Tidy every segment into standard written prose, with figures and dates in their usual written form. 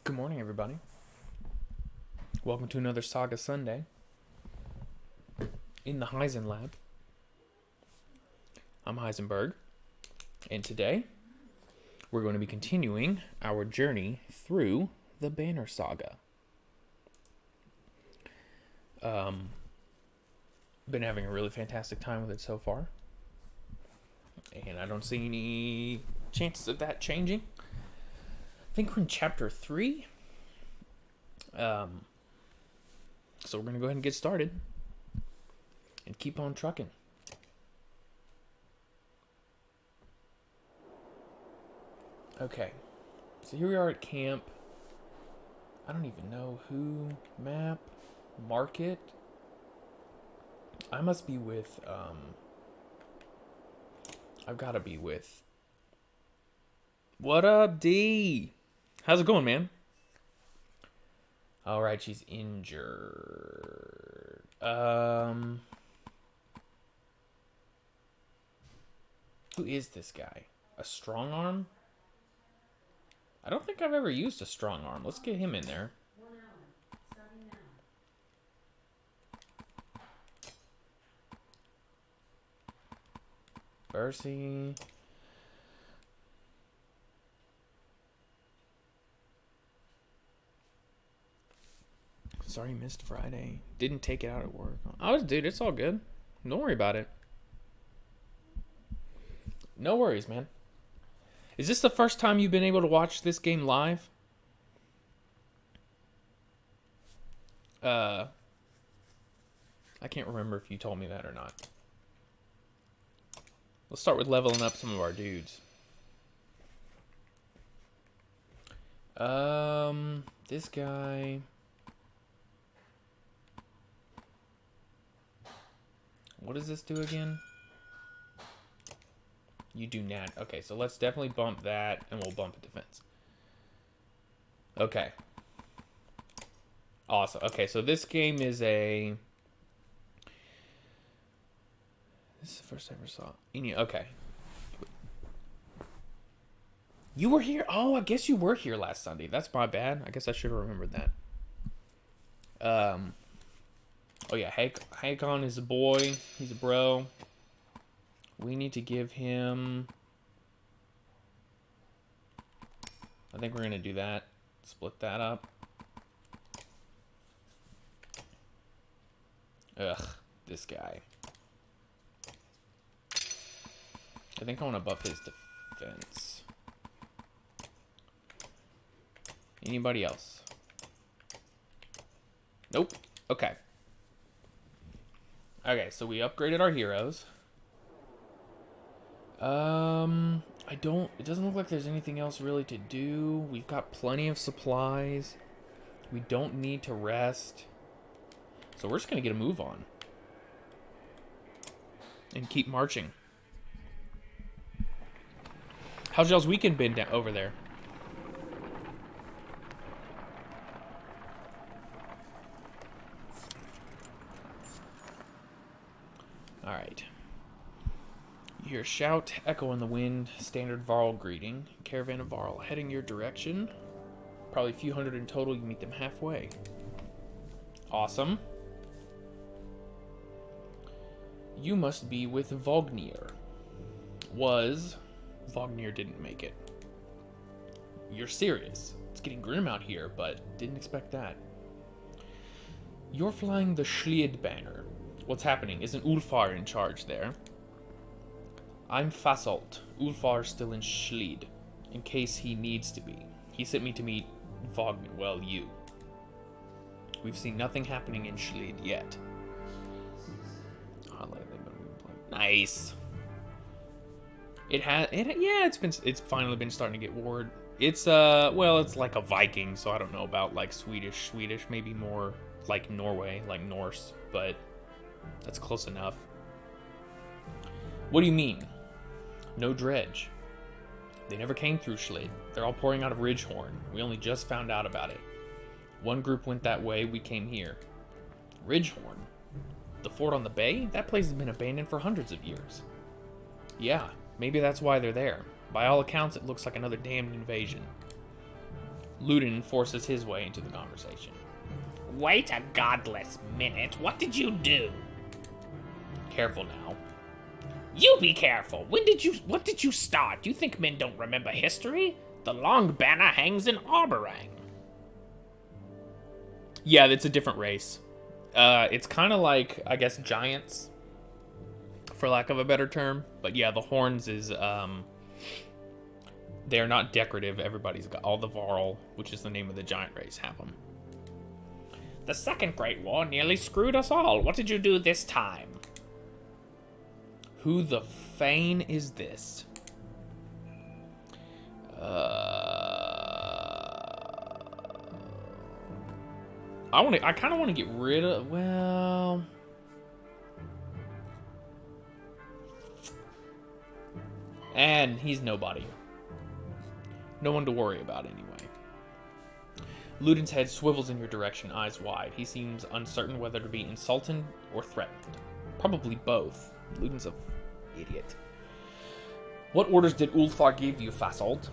Good morning, everybody. Welcome to another Saga Sunday in the Heisen Lab. I'm Heisenberg, and today we're going to be continuing our journey through the Banner Saga. Been having a really fantastic time with it so far, and I don't see any chances of that changing. I think we're in chapter 3. So we're going to go ahead and get started and keep on trucking. Okay, so here we are at camp. I don't even know who, map, market. I must be with, I've got to be with, what up, D? How's it going, man? All right, she's injured. Who is this guy? A strong arm? I don't think I've ever used a strong arm. Let's get him in there. Bercy. Sorry, missed Friday. Didn't take it out at work. Oh, dude, it's all good. Don't worry about it. No worries, man. Is this the first time you've been able to watch this game live? I can't remember if you told me that or not. Let's start with leveling up some of our dudes. This guy. What does this do again? You do nat. Okay, so let's definitely bump that, and we'll bump defense. Okay. Awesome. Okay, so this game is a... This is the first I ever saw. Okay. You were here? Oh, I guess you were here last Sunday. That's my bad. I guess I should have remembered that. Oh yeah, Hakon is a boy. He's a bro. We need to give him... I think we're going to do that. Split that up. Ugh, this guy. I think I want to buff his defense. Anybody else? Nope. Okay. Okay, so we upgraded our heroes. It doesn't look like there's anything else really to do. We've got plenty of supplies. We don't need to rest. So we're just going to get a move on. And keep marching. How's y'all's weekend been down over there? Alright. You hear a shout, echo in the wind, standard Varl greeting. Caravan of Varl heading your direction. Probably a few hundred in total, you meet them halfway. Awesome. You must be with Vognir. Vognir didn't make it. You're serious. It's getting grim out here, but didn't expect that. You're flying the Schlied banner. What's happening? Isn't Ulfar in charge there? I'm Fasolt. Ulfar's still in Schlied, in case he needs to be. He sent me to meet Vognir. Well, you. We've seen nothing happening in Schlied yet. Nice. It's finally been starting to get warred. It's it's like a Viking, so I don't know about like Swedish, maybe more like Norway, like Norse, but that's close enough. What do you mean? No dredge. They never came through Schlid. They're all pouring out of Ridgehorn. We only just found out about it. One group went that way, we came here. Ridgehorn? The fort on the bay? That place has been abandoned for hundreds of years. Yeah, maybe that's why they're there. By all accounts, it looks like another damned invasion. Ludin forces his way into the conversation. Wait a godless minute. What did you do? Careful now. You be careful. What did you start? You think men don't remember history? The long banner hangs in Arborang. Yeah, it's a different race. It's kind of like, I guess, giants, for lack of a better term. But yeah, the horns is, they're not decorative. Everybody's got all the Varl, which is the name of the giant race, have them. The Second Great War nearly screwed us all. What did you do this time? Who the Fane is this? I kind of want to get rid of, well, and he's nobody. No one to worry about anyway. Ludin's head swivels in your direction, eyes wide. He seems uncertain whether to be insulted or threatened. Probably both. Ludin's a idiot. What orders did Ulfar give you, Fasold?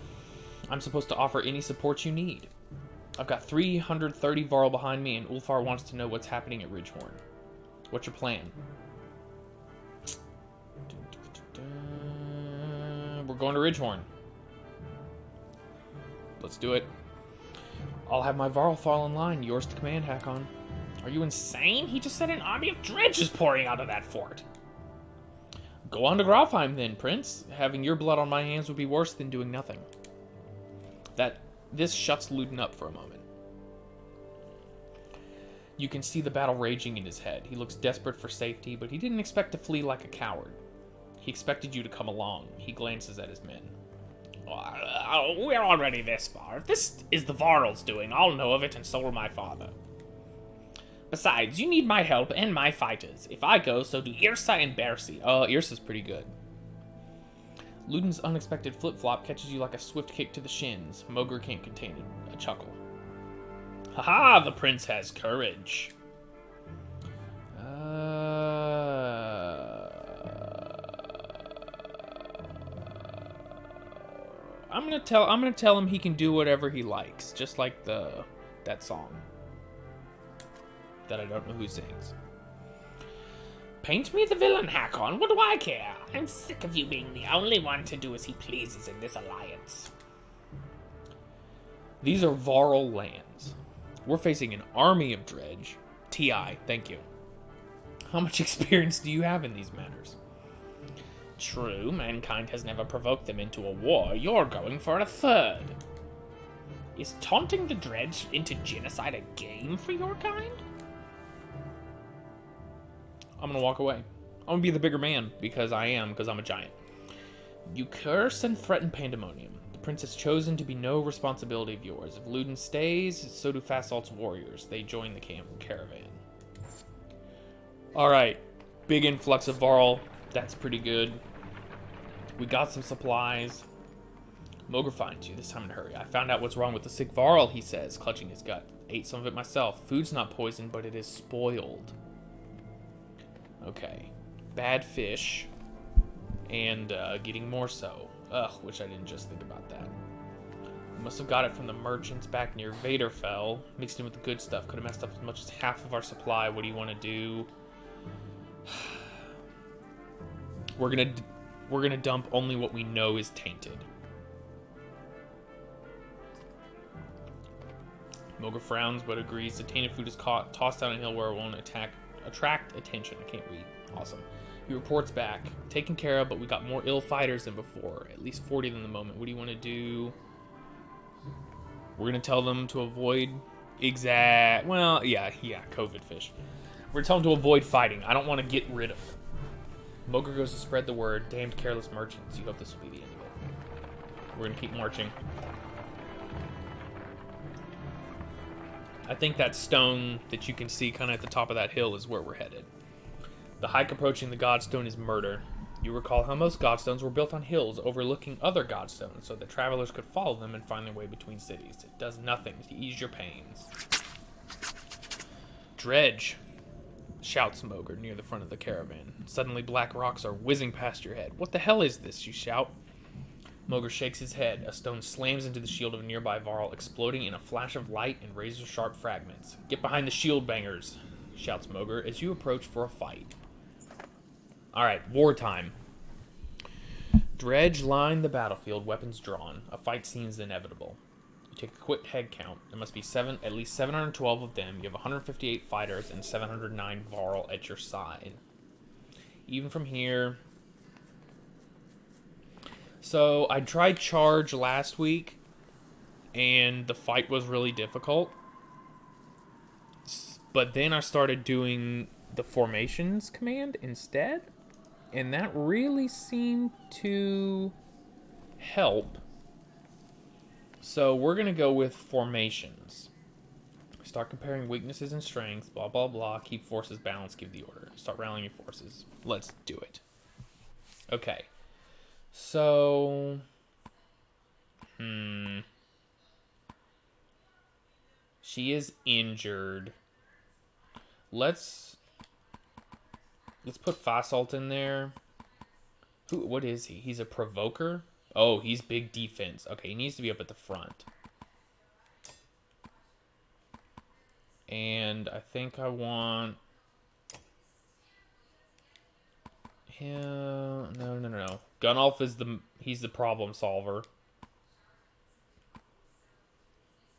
I'm supposed to offer any support you need. I've got 330 Varl behind me, and Ulfar wants to know what's happening at Ridgehorn. What's your plan? We're going to Ridgehorn. Let's do it. I'll have my Varl fall in line. Yours to command, Hakon. Are you insane? He just said an army of dredge is pouring out of that fort. Go on to Grafheim then, Prince. Having your blood on my hands would be worse than doing nothing. This shuts Ludin up for a moment. You can see the battle raging in his head. He looks desperate for safety, but he didn't expect to flee like a coward. He expected you to come along. He glances at his men. We're already this far. If this is the Varl's doing, I'll know of it, and so will my father. Besides, you need my help and my fighters. If I go, so do Yrsa and Bersi. Oh, Yrsa's pretty good. Ludin's unexpected flip-flop catches you like a swift kick to the shins. Mogr can't contain a chuckle. Haha, the prince has courage. I'm gonna tell him he can do whatever he likes, just like that song that I don't know who sings. Paint me the villain, Hakon. What do I care? I'm sick of you being the only one to do as he pleases in this alliance. These are Varl lands. We're facing an army of dredge. TI, thank you. How much experience do you have in these matters? True, mankind has never provoked them into a war. You're going for a third. Is taunting the dredge into genocide a game for your kind? I'm gonna walk away. I'm gonna be the bigger man, because I'm a giant. You curse and threaten pandemonium. The prince has chosen to be no responsibility of yours. If Ludin stays, so do Fasolt's warriors. They join the caravan. Alright, big influx of Varl. That's pretty good. We got some supplies. Mogr finds you, this time in a hurry. I found out what's wrong with the sick Varl, he says, clutching his gut. Ate some of it myself. Food's not poisoned, but it is spoiled. Okay. Bad fish. And getting more so. Ugh, wish I didn't just think about that. Must have got it from the merchants back near Vaderfell. Mixed in with the good stuff. Could have messed up as much as half of our supply. What do you want to do? We're gonna dump only what we know is tainted. Mogr frowns but agrees. The tainted food is tossed down a hill where it won't attract attention. I can't read. Awesome. He reports back. Taken care of, but we got more ill fighters than before. At least 40 in the moment. What do you want to do? We're going to tell them to avoid well, yeah, COVID fish. We're going to tell them to avoid fighting. I don't want to get rid of them. Mogr goes to spread the word. Damned careless merchants. You hope this will be the end of it. We're going to keep marching. I think that stone that you can see kind of at the top of that hill is where we're headed. The hike approaching the Godstone is murder. You recall how most Godstones were built on hills overlooking other Godstones so that travelers could follow them and find their way between cities. It does nothing to ease your pains. Dredge, shouts Mogr near the front of the caravan. Suddenly black rocks are whizzing past your head. What the hell is this, you shout. Mogre shakes his head. A stone slams into the shield of a nearby Varl, exploding in a flash of light and razor-sharp fragments. Get behind the shield bangers, shouts Mogre as you approach for a fight. Alright, wartime. Dredge line the battlefield, weapons drawn. A fight seems inevitable. You take a quick head count. There must be at least 712 of them. You have 158 fighters and 709 Varl at your side. Even from here... So, I tried Charge last week, and the fight was really difficult. But then I started doing the formations command instead, and that really seemed to help. So, we're going to go with formations. Start comparing weaknesses and strengths, blah, blah, blah. Keep forces balanced, give the order. Start rallying your forces. Let's do it. Okay. So, she is injured. Let's put Fasalt in there. What is he? He's a provoker? Oh, he's big defense. Okay, he needs to be up at the front. And I think I want him. No. Gunnulf is he's the problem solver.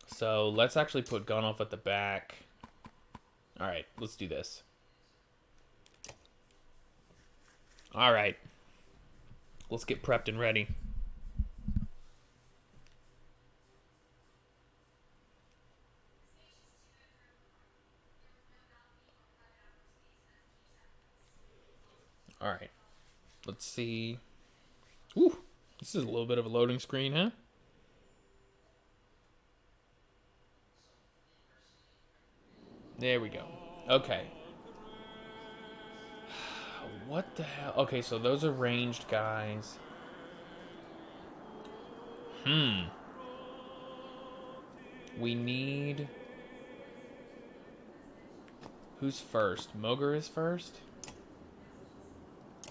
So let's actually put Gunnulf at the back. Alright, let's do this. Alright. Let's get prepped and ready. Alright. Let's see. Ooh, this is a little bit of a loading screen, huh? There we go. Okay. What the hell? Okay, so those are ranged guys. We need... Who's first? Mogre is first?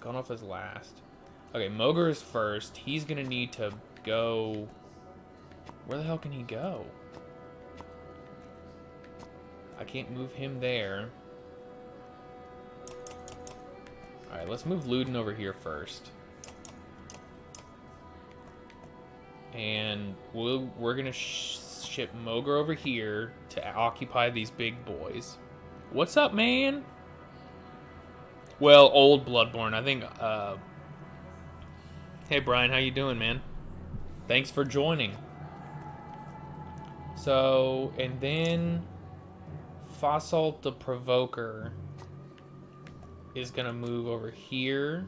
Gunnulf is last. Okay, Mogre is first. He's gonna need to go... Where the hell can he go? I can't move him there. Alright, let's move Luden over here first. And we're gonna ship Mogre over here to occupy these big boys. What's up, man? Well, old Bloodborne. I think, Hey, Brian, how you doing, man? Thanks for joining. So, and then... Fasalt the Provoker is gonna move over here.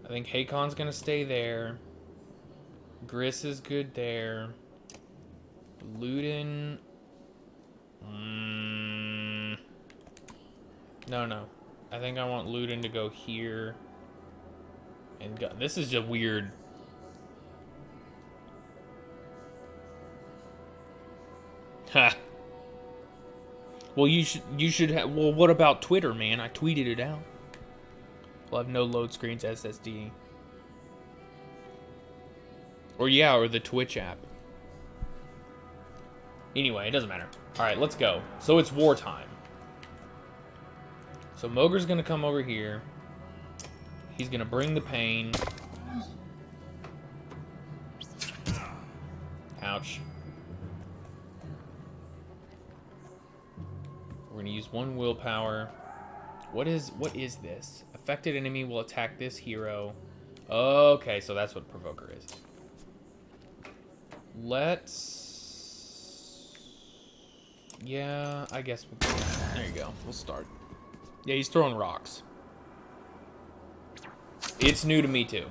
I think Hakon's gonna stay there. Gris is good there. Luden... No. I think I want Luden to go here. And go... This is just weird. Ha! Well, you should have... Well, what about Twitter, man? I tweeted it out. We'll have no load screens SSD. Or yeah, or the Twitch app. Anyway, it doesn't matter. Alright, let's go. So it's wartime. So Mogre's gonna come over here. He's gonna bring the pain. Ouch. We're gonna use one willpower. What is this? Affected enemy will attack this hero. Okay, so that's what Provoker is. Let's... Yeah, I guess we'll... There you go. We'll start. Yeah, he's throwing rocks. It's new to me, too.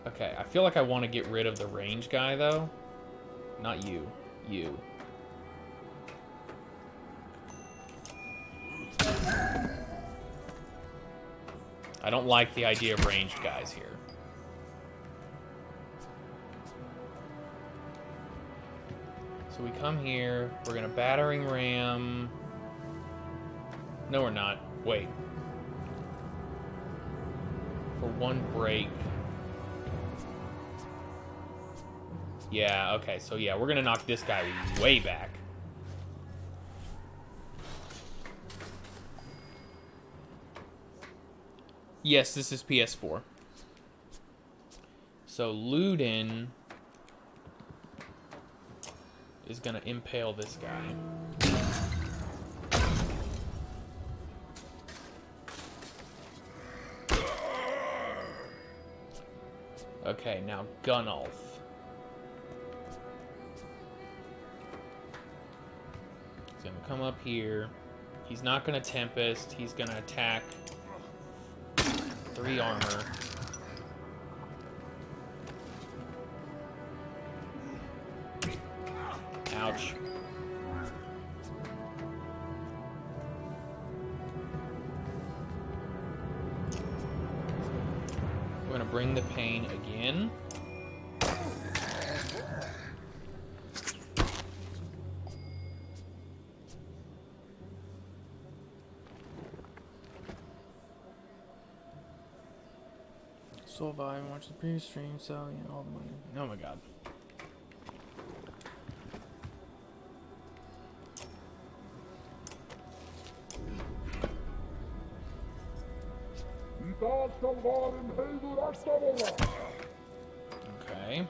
Okay, I feel like I want to get rid of the range guy, though. Not you. You. I don't like the idea of ranged guys here. So we come here. We're going to battering ram. No, we're not. Wait. for 1 break. Yeah, okay, so yeah, we're gonna knock this guy way back. Yes, this is PS4. So Ludin is gonna impale this guy. Okay, now Gunnulf. He's gonna come up here. He's not gonna Tempest. He's gonna attack 3 armor. Ouch. We're gonna bring the pain again. Survive and watch the previous stream, so you know all the money. Oh my god. Okay.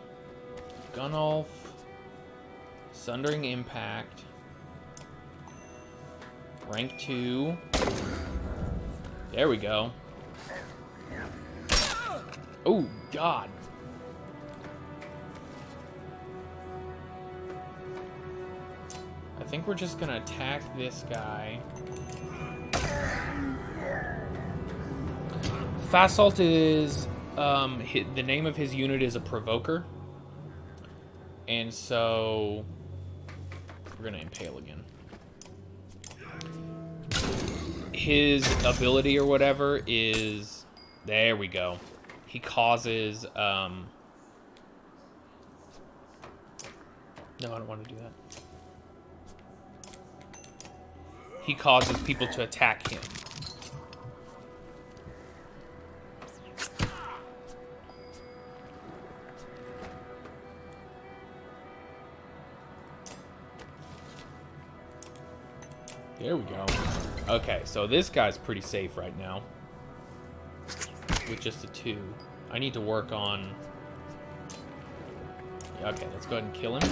Gunnulf. Sundering Impact. Rank 2. There we go. Oh, God. I think we're just gonna attack this guy. Fasalt is, the name of his unit is a Provoker. And so, we're gonna impale again. His ability or whatever is, there we go. He causes, no, I don't want to do that. He causes people to attack him. There we go. Okay, so this guy's pretty safe right now. With just a 2. I need to work on... Okay, let's go ahead and kill him.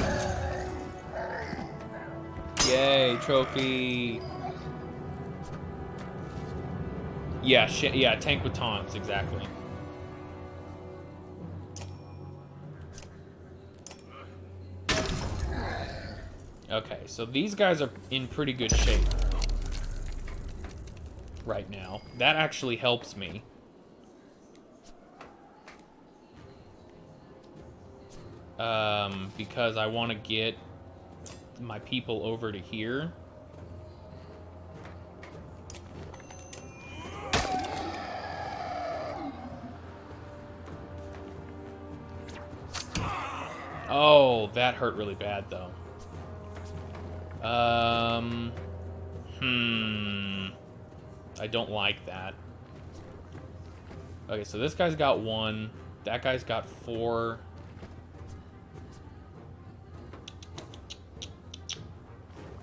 Yay, trophy! Yeah, yeah, tank with taunts, exactly. Okay, so these guys are in pretty good shape right now. That actually helps me. Because I want to get my people over to here. Oh, that hurt really bad, though. I don't like that. Okay, so this guy's got 1. That guy's got 4.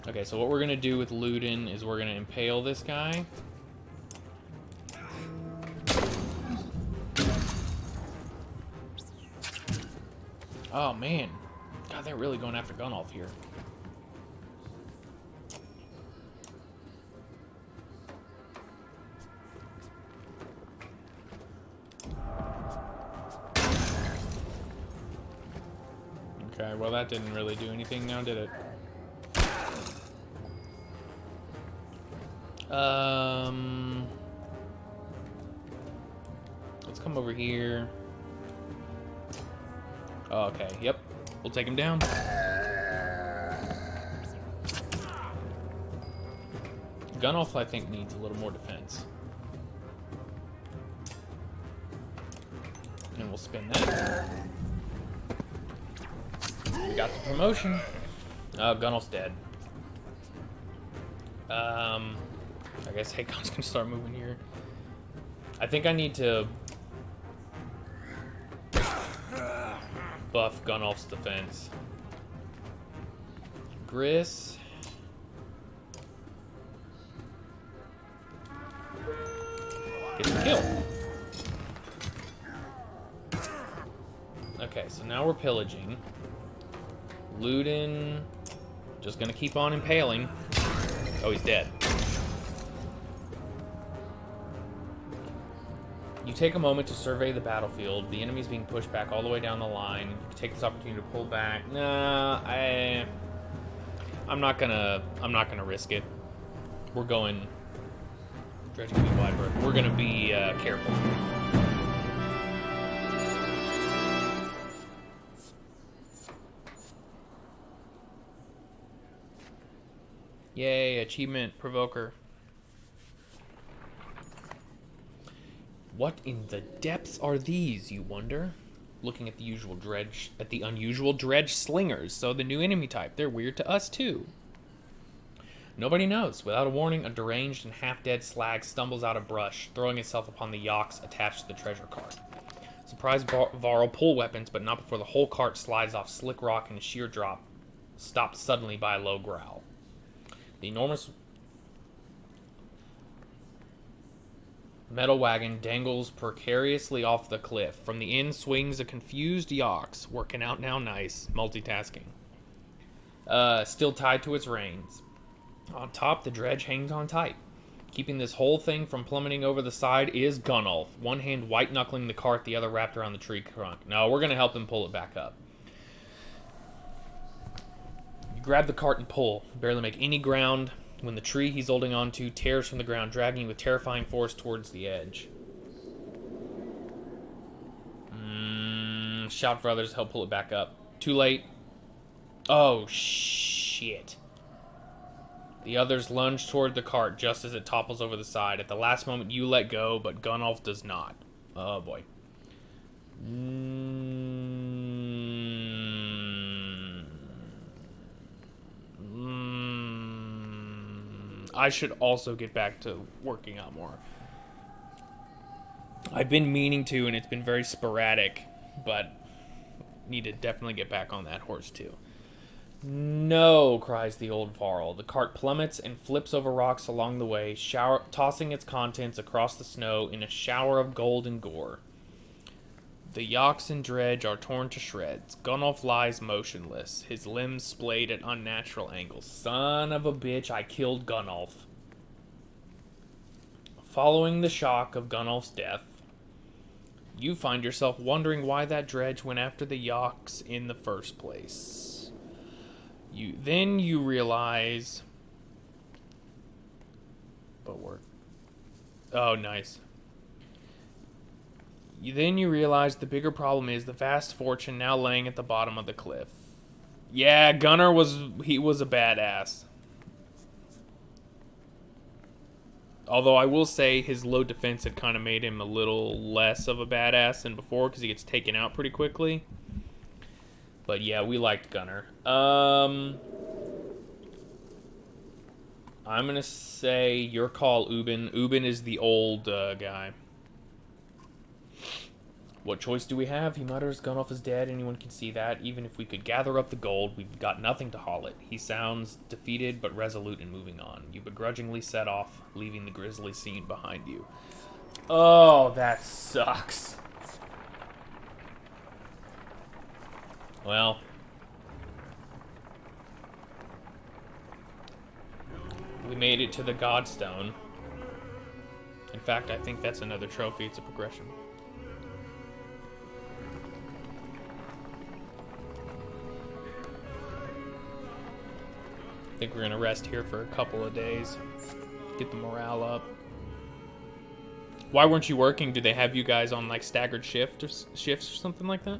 Okay, so what we're gonna do with Ludin is we're gonna impale this guy. Oh, man. God, they're really going after Gunnulf here. Okay, well, that didn't really do anything now, did it? Let's come over here. Oh, okay, yep. We'll take him down. Gunnulf, I think, needs a little more defense. And we'll spin that. We got the promotion. Oh, Gunnulf's dead. I guess Hakon's gonna start moving here. I think I need to buff Gunnulf's defense. Gris. Gets a kill. Okay, so now we're pillaging. Luden. Just gonna keep on impaling. Oh, he's dead. You take a moment to survey the battlefield. The enemy's being pushed back all the way down the line. You can take this opportunity to pull back. Nah, I'm not gonna risk it. We're going. Dredging to be wide berth. We're gonna be careful. Yay, achievement provoker. What in the depths are these, you wonder? Looking at the unusual dredge slingers. So the new enemy type, they're weird to us too. Nobody knows. Without a warning, a deranged and half-dead slag stumbles out of brush, throwing itself upon the yaks attached to the treasure cart. Surprised Varl pull weapons, but not before the whole cart slides off slick rock in a sheer drop, stopped suddenly by a low growl. The enormous metal wagon dangles precariously off the cliff. From the end swings a confused yaks, working out now nice, multitasking. Still tied to its reins. On top, the dredge hangs on tight. Keeping this whole thing from plummeting over the side is Gunnulf, one hand white-knuckling the cart, the other wrapped around the tree trunk. No, we're going to help him pull it back up. You grab the cart and pull, barely make any ground when the tree he's holding onto tears from the ground, dragging you with terrifying force towards the edge. Shout for others to help pull it back up. Too late. Oh, shit. The others lunge toward the cart just as it topples over the side. At the last moment, you let go, but Gunnulf does not. Oh, boy. I should also get back to working out more. I've been meaning to, and it's been very sporadic, but need to definitely get back on that horse, too. No, cries the old Varl. The cart plummets and flips over rocks along the way, tossing its contents across the snow in a shower of gold and gore. The yaks and dredge are torn to shreds. Gunnulf lies motionless, his limbs splayed at unnatural angles. Son of a bitch, I killed Gunnulf. Following the shock of Gunnulf's death, you find yourself wondering why that dredge went after the yaks in the first place. Then you realize... Oh, nice. Then you realize the bigger problem is the vast fortune now laying at the bottom of the cliff. Yeah, Gunnar was a badass. Although I will say his low defense had kind of made him a little less of a badass than before because he gets taken out pretty quickly. But yeah, we liked Gunnar. I'm going to say your call, Ubin. Ubin is the old guy. What choice do we have? He mutters. Gunnulf is dead. Anyone can see that. Even if we could gather up the gold, we've got nothing to haul it. He sounds defeated but resolute in moving on. You begrudgingly set off, leaving the grisly scene behind you. Oh, that sucks. Well, we made it to the Godstone. In fact, I think that's another trophy. It's a progression. I think we're going to rest here for a couple of days. Get the morale up. Why weren't you working? Did they have you guys on like staggered shifts or something like that?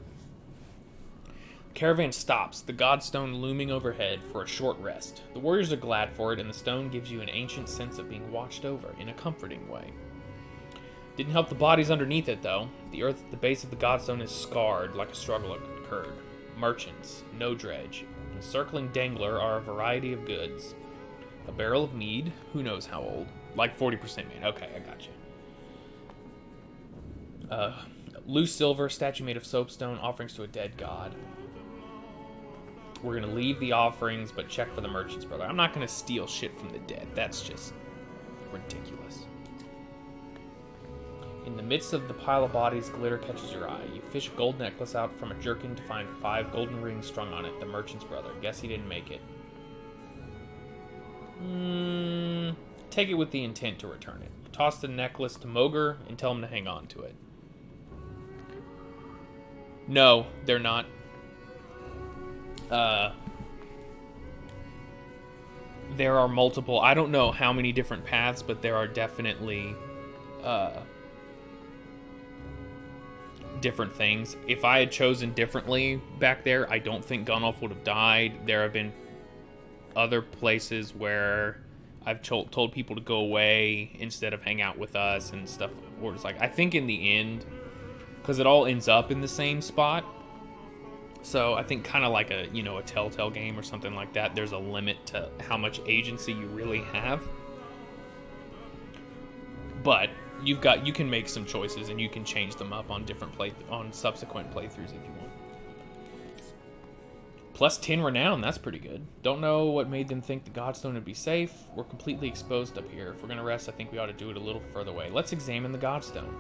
Caravan stops, the Godstone looming overhead, for a short rest. The warriors are glad for it, and the stone gives you an ancient sense of being watched over in a comforting way. Didn't help the bodies underneath it, though. The earth at the base of the Godstone is scarred, like a struggle occurred. Merchants, no dredge. Encircling Dangler are a variety of goods. A barrel of mead, who knows how old. Like 40% mead. Okay, I got you. Loose silver, statue made of soapstone, offerings to a dead god. We're going to leave the offerings, but check for the merchant's brother. I'm not going to steal shit from the dead. That's just ridiculous. In the midst of the pile of bodies, glitter catches your eye. You fish a gold necklace out from a jerkin to find 5 golden rings strung on it. The merchant's brother. Guess he didn't make it. Take it with the intent to return it. Toss the necklace to Moger and tell him to hang on to it. No, they're not. There are multiple... I don't know how many different paths, but there are definitely... different things. If I had chosen differently back there, I don't think Gunnulf would have died. There have been other places where I've told people to go away instead of hang out with us and stuff. Or it's like, I think in the end, because it all ends up in the same spot. So I think kind of like a, you know, a Telltale game or something like that. There's a limit to how much agency you really have. But you can make some choices and you can change them up on on subsequent playthroughs if you want. Plus 10 renown, that's pretty good. Don't know what made them think the Godstone would be safe. We're completely exposed up here. If we're gonna rest, I think we ought to do it a little further away. Let's examine the Godstone.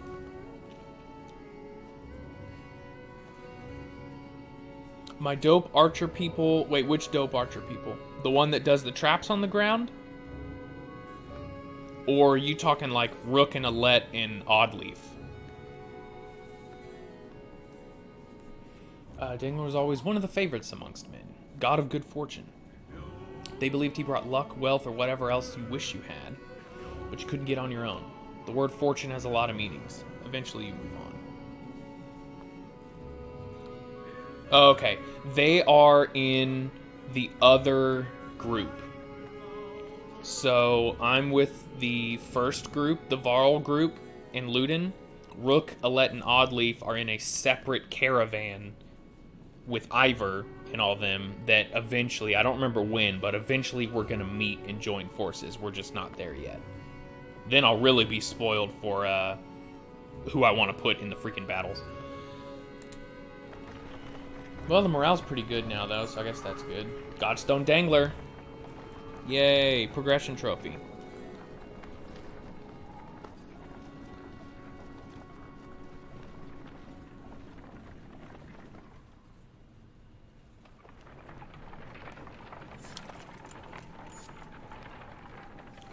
My dope archer people... Wait, which dope archer people? The one that does the traps on the ground? Or are you talking like Rook and Alette and Oddleaf? Dangler was always one of the favorites amongst men. God of good fortune. They believed he brought luck, wealth, or whatever else you wish you had, but you couldn't get on your own. The word fortune has a lot of meanings. Eventually you move on. Okay, they are in the other group. So I'm with the first group, the Varl group in Luden. Rook, Alette, and Oddleaf are in a separate caravan with Ivor and all them that eventually, I don't remember when, but eventually we're going to meet and join forces. We're just not there yet. Then I'll really be spoiled for who I want to put in the freaking battles. Well, the morale's pretty good now, though, so I guess that's good. Godstone Dangler. Yay, progression trophy.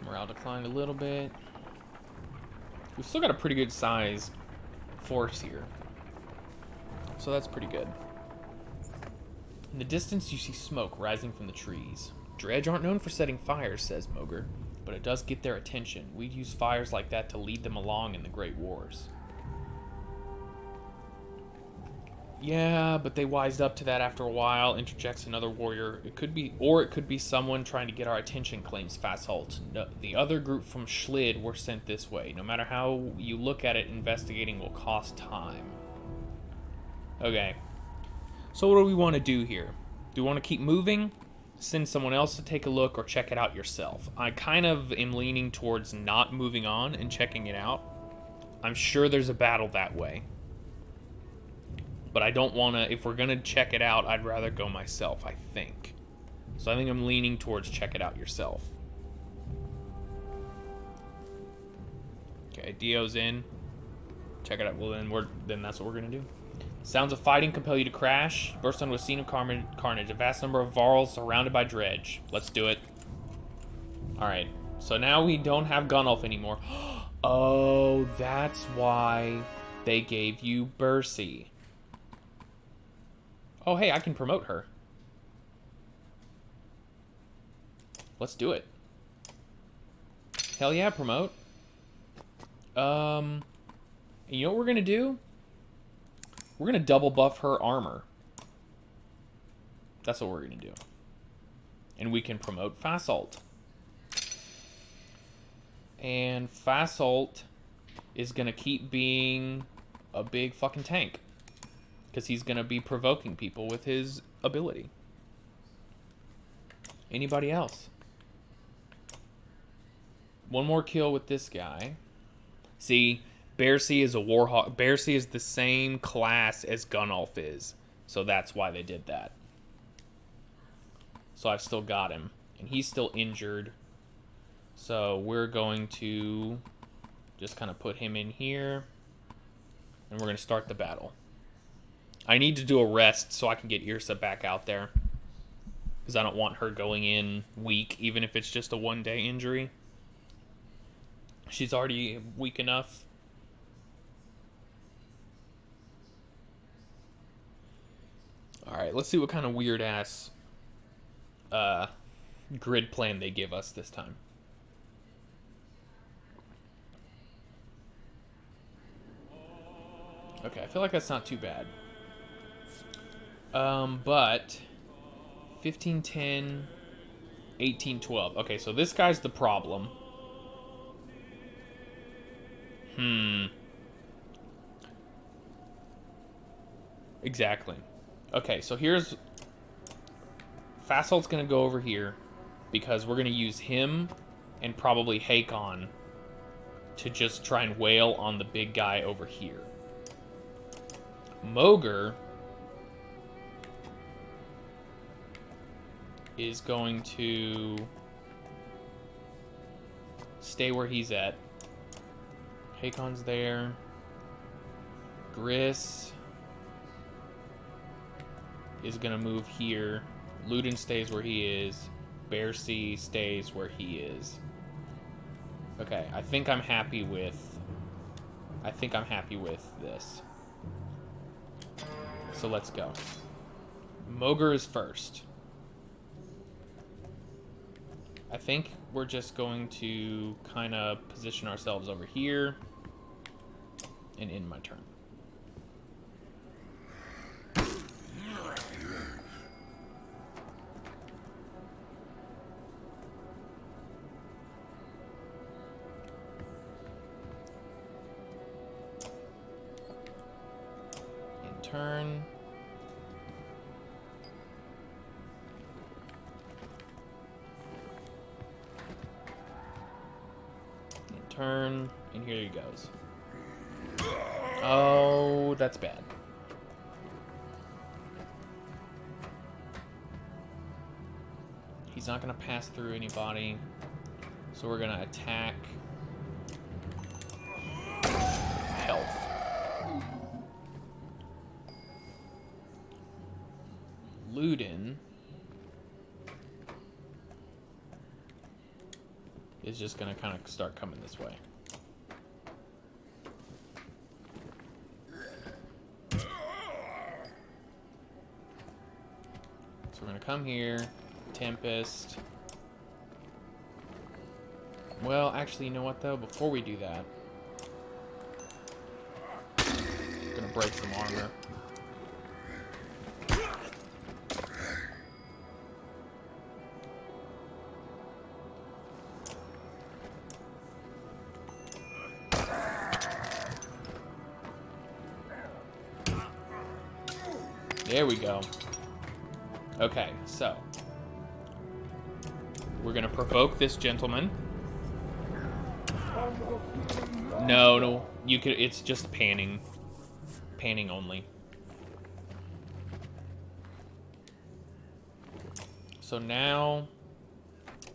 Morale declined a little bit. We've still got a pretty good size force here, so that's pretty good. In the distance, you see smoke rising from the trees. Dredge aren't known for setting fires, says Moger, but it does get their attention. We'd use fires like that to lead them along in the Great Wars. Yeah, but they wised up to that after a while, interjects another warrior. It could be someone trying to get our attention, claims Fasshalt. No, the other group from Schlid were sent this way. No matter how you look at it, investigating will cost time. Okay. So what do we want to do here? Do we want to keep moving? Send someone else to take a look, or check it out yourself? I kind of am leaning towards not moving on and checking it out. I'm sure there's a battle that way. But I don't want to... If we're going to check it out, I'd rather go myself, I think. So I think I'm leaning towards check it out yourself. Okay, Dio's in. Check it out. Well, then that's what we're going to do. Sounds of fighting compel you to crash. Burst onto a scene of carnage. A vast number of Varls surrounded by Dredge. Let's do it. Alright. So now we don't have Gunnulf anymore. Oh, that's why they gave you Bercy. Oh, hey, I can promote her. Let's do it. Hell yeah, promote. You know what we're gonna do? We're gonna double buff her armor. That's what we're gonna do. And we can promote Fasshalt. And Fasshalt is gonna keep being a big fucking tank. Because he's going to be provoking people with his ability. Anybody else? One more kill with this guy. See, Bear Sea is a Warhawk. Bear Sea is the same class as Gunolf is. So that's why they did that. So I've still got him. And he's still injured. So we're going to just kind of put him in here. And we're going to start the battle. I need to do a rest so I can get Yrsa back out there. Because I don't want her going in weak, even if it's just a one-day injury. She's already weak enough. Alright, let's see what kind of weird-ass grid plan they give us this time. Okay, I feel like that's not too bad. But 15-10, 18-12. Okay, so this guy's the problem. Exactly. Okay, so here's... Fasolt's going to go over here because we're going to use him and probably Hakon to just try and wail on the big guy over here. Mogr is going to stay where he's at. Hakon's there. Gris is going to move here. Luden stays where he is. Bear Sea stays where he is. Okay, I think I'm happy with this. So let's go. Mogr is first. I think we're just going to kind of position ourselves over here and end my turn. In turn. Turn, and here he goes. Oh, that's bad. He's not going to pass through anybody, so we're going to attack health. Luden is just going to kind of start coming this way. So we're going to come here, Tempest. Well, actually, you know what, though? Before we do that, I'm going to break some armor. There we go. Okay, so we're gonna provoke this gentleman. No, you could. It's just panning only. So now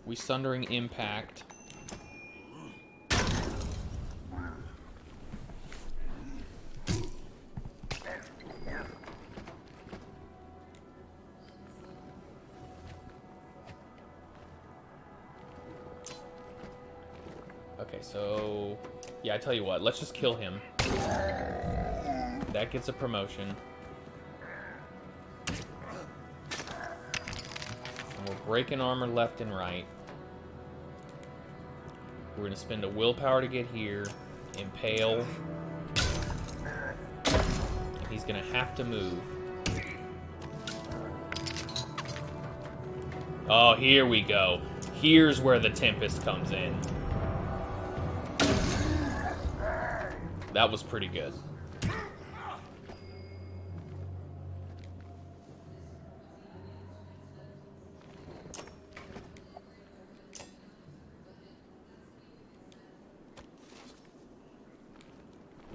we Sundering Impact. Okay, so yeah, I tell you what, let's just kill him. That gets a promotion. And we're breaking armor left and right. We're gonna spend a willpower to get here. Impale. And he's gonna have to move. Oh, here we go. Here's where the Tempest comes in. That was pretty good.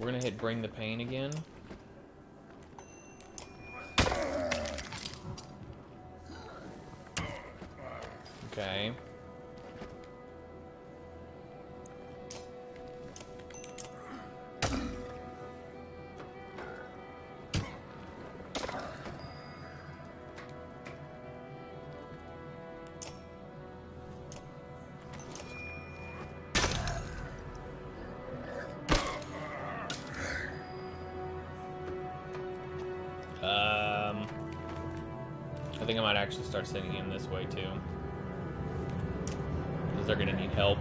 we're gonna hit Bring the Pain again. Okay. I think I might actually start sending him this way too. Because they're gonna need help.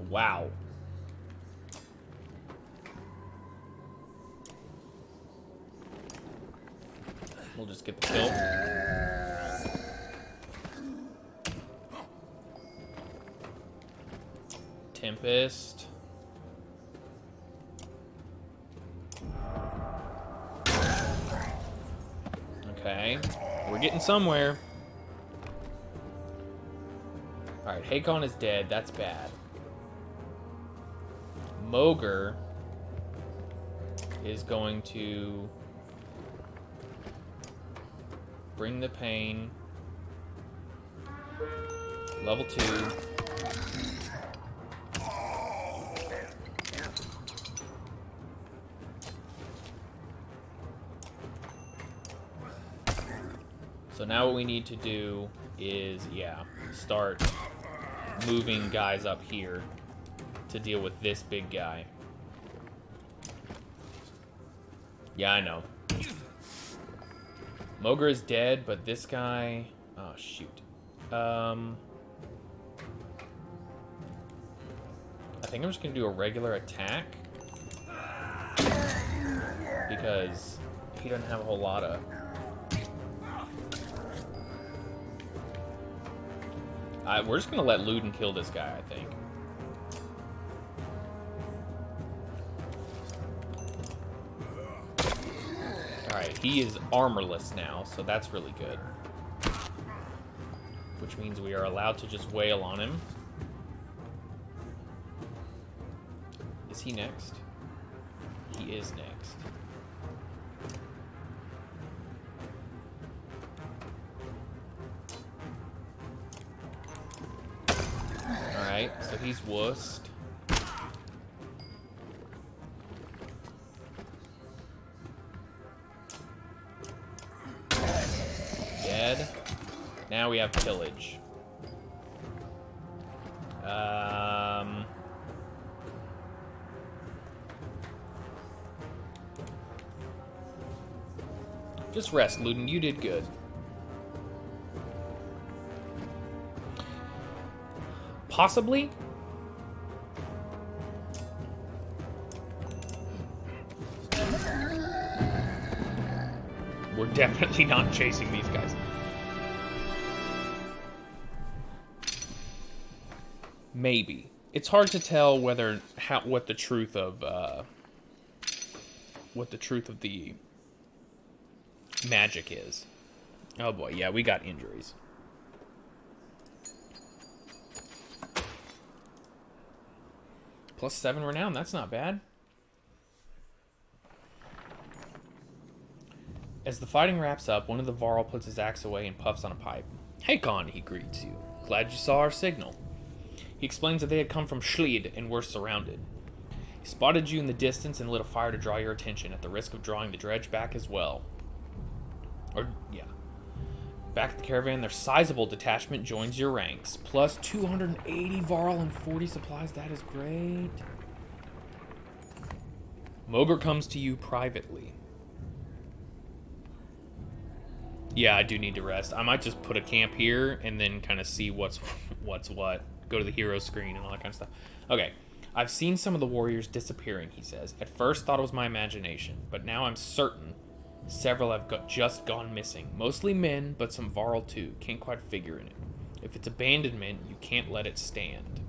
Wow. We'll just get the kill. Tempest. Okay, we're getting somewhere. Alright, Hakon is dead. That's bad. Mogre is going to Bring the Pain. Level 2. So now what we need to do is, yeah, start moving guys up here to deal with this big guy. Yeah, I know. Mogre is dead, but this guy... Oh, shoot. I think I'm just going to do a regular attack. Because he doesn't have a whole lot of... we're just going to let Luden kill this guy, I think. Alright, he is armorless now, so that's really good. Which means we are allowed to just wail on him. Is he next? He is next. Alright, so he's wussed. Dead. Now we have pillage. Just rest, Luden. You did good. Possibly. We're definitely not chasing these guys. Maybe. It's hard to tell whether what the truth of the magic is. Oh boy, yeah, we got injuries. +7 renown, that's not bad. As the fighting wraps up, one of the Varl puts his axe away and puffs on a pipe. Hakon, he greets you. Glad you saw our signal. He explains that they had come from Schlied and were surrounded. He spotted you in the distance and lit a fire to draw your attention, at the risk of drawing the dredge back as well. Back at the caravan, their sizable detachment joins your ranks. Plus 280 Varl and 40 supplies. That is great. Mogre comes to you privately. Yeah, I do need to rest. I might just put a camp here and then kind of see what's what. Go to the hero screen and all that kind of stuff. Okay. I've seen some of the warriors disappearing, he says. At first thought it was my imagination, but now I'm certain several have just gone missing. Mostly men, but some Varl too. Can't quite figure in it. If it's abandonment, you can't let it stand.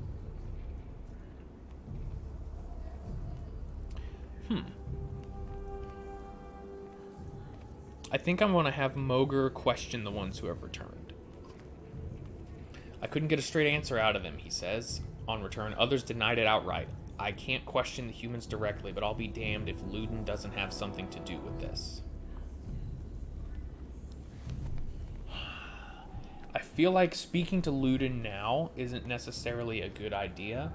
I think I'm going to have Mogre question the ones who have returned. I couldn't get a straight answer out of them, he says. On return, others denied it outright. I can't question the humans directly, but I'll be damned if Luden doesn't have something to do with this. I feel like speaking to Luden now isn't necessarily a good idea,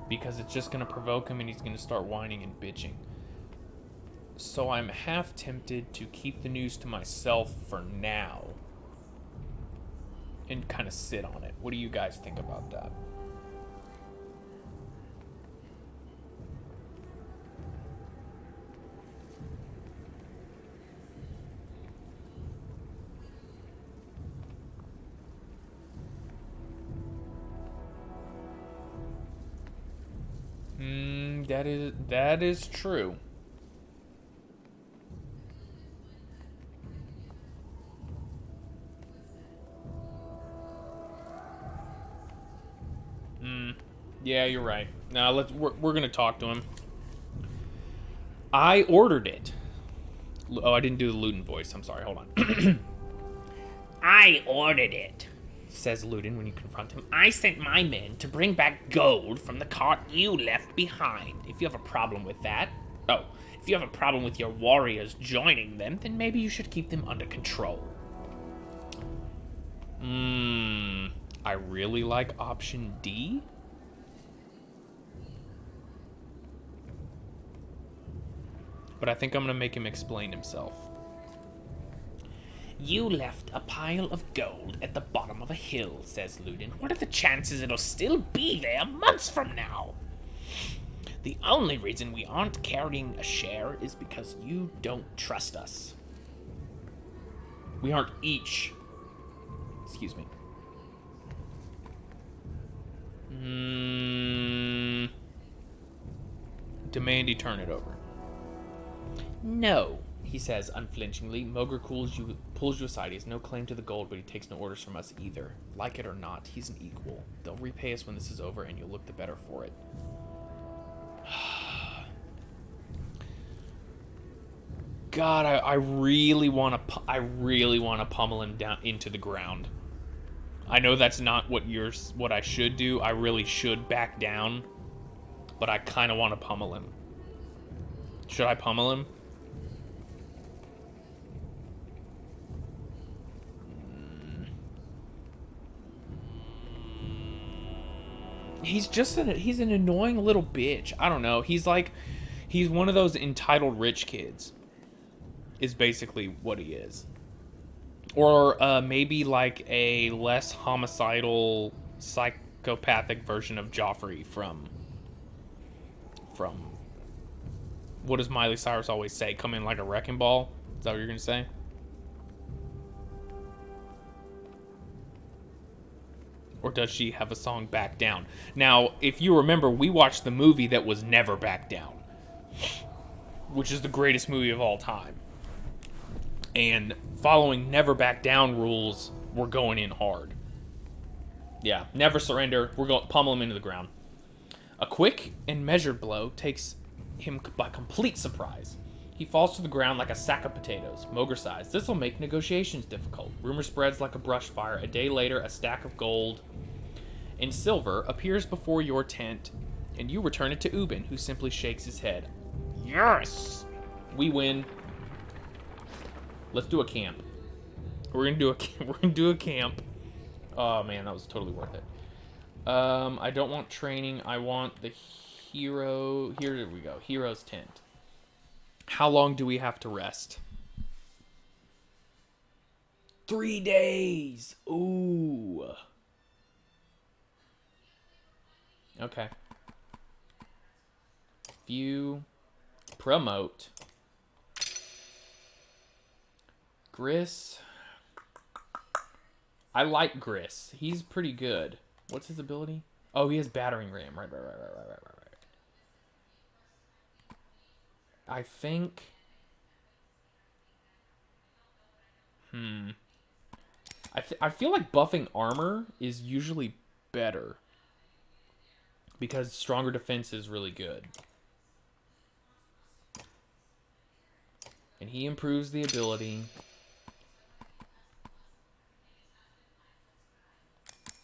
because it's just going to provoke him and he's going to start whining and bitching. So I'm half tempted to keep the news to myself for now and kind of sit on it. What do you guys think about that? That is true. Yeah, you're right. Now we're gonna talk to him. I ordered it. Oh, I didn't do the Luden voice. I'm sorry. Hold on. I ordered it, Says Luden when you confront him. I sent my men to bring back gold from the cart you left behind. If you have a problem with that, if you have a problem with your warriors joining them, then maybe you should keep them under control. I really like option D. But I think I'm gonna make him explain himself. You left a pile of gold at the bottom of a hill, says Luden. What are the chances it'll still be there months from now? The only reason we aren't carrying a share is because you don't trust us. We aren't each. Excuse me. Demand he turn it over. No, he says unflinchingly. Mogr pulls you aside. He has no claim to the gold, but he takes no orders from us either. Like it or not, he's an equal. They'll repay us when this is over, and you'll look the better for it. God, I really want to pummel him down into the ground. I know that's not what I should do. I really should back down, but I kind of want to pummel him. Should I pummel him? He's an annoying little bitch. I don't know. He's one of those entitled rich kids. Is basically what he is. Or maybe like a less homicidal, psychopathic version of Joffrey from what does Miley Cyrus always say? Come in like a wrecking ball? Is that what you're gonna say? Or does she have a song Back Down? Now, if you remember, we watched the movie that was Never Back Down, which is the greatest movie of all time. And following Never Back Down rules, we're going in hard. Yeah, never surrender. We're going to pummel him into the ground. A quick and measured blow takes him by complete surprise. He falls to the ground like a sack of potatoes. Mogr sighs. This will make negotiations difficult. Rumor spreads like a brush fire. A day later, a stack of gold and silver appears before your tent, and you return it to Ubin, who simply shakes his head. Yes! We win. Let's do a camp. We're gonna do a camp. Oh man, that was totally worth it. I don't want training. I want the hero. Here we go. Hero's tent. How long do we have to rest? 3 days. Ooh. Okay. View. Promote. Gris. I like Gris. He's pretty good. What's his ability? Oh, he has battering ram. Right. I think... I feel like buffing armor is usually better. Because stronger defense is really good. And he improves the ability...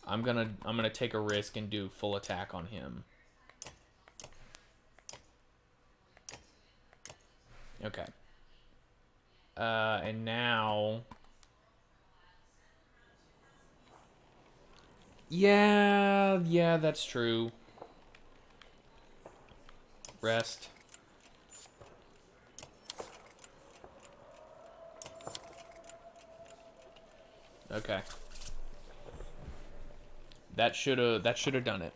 I'm gonna take a risk and do full attack on him. Okay. And now... Yeah, that's true. Rest. Okay. That should have done it.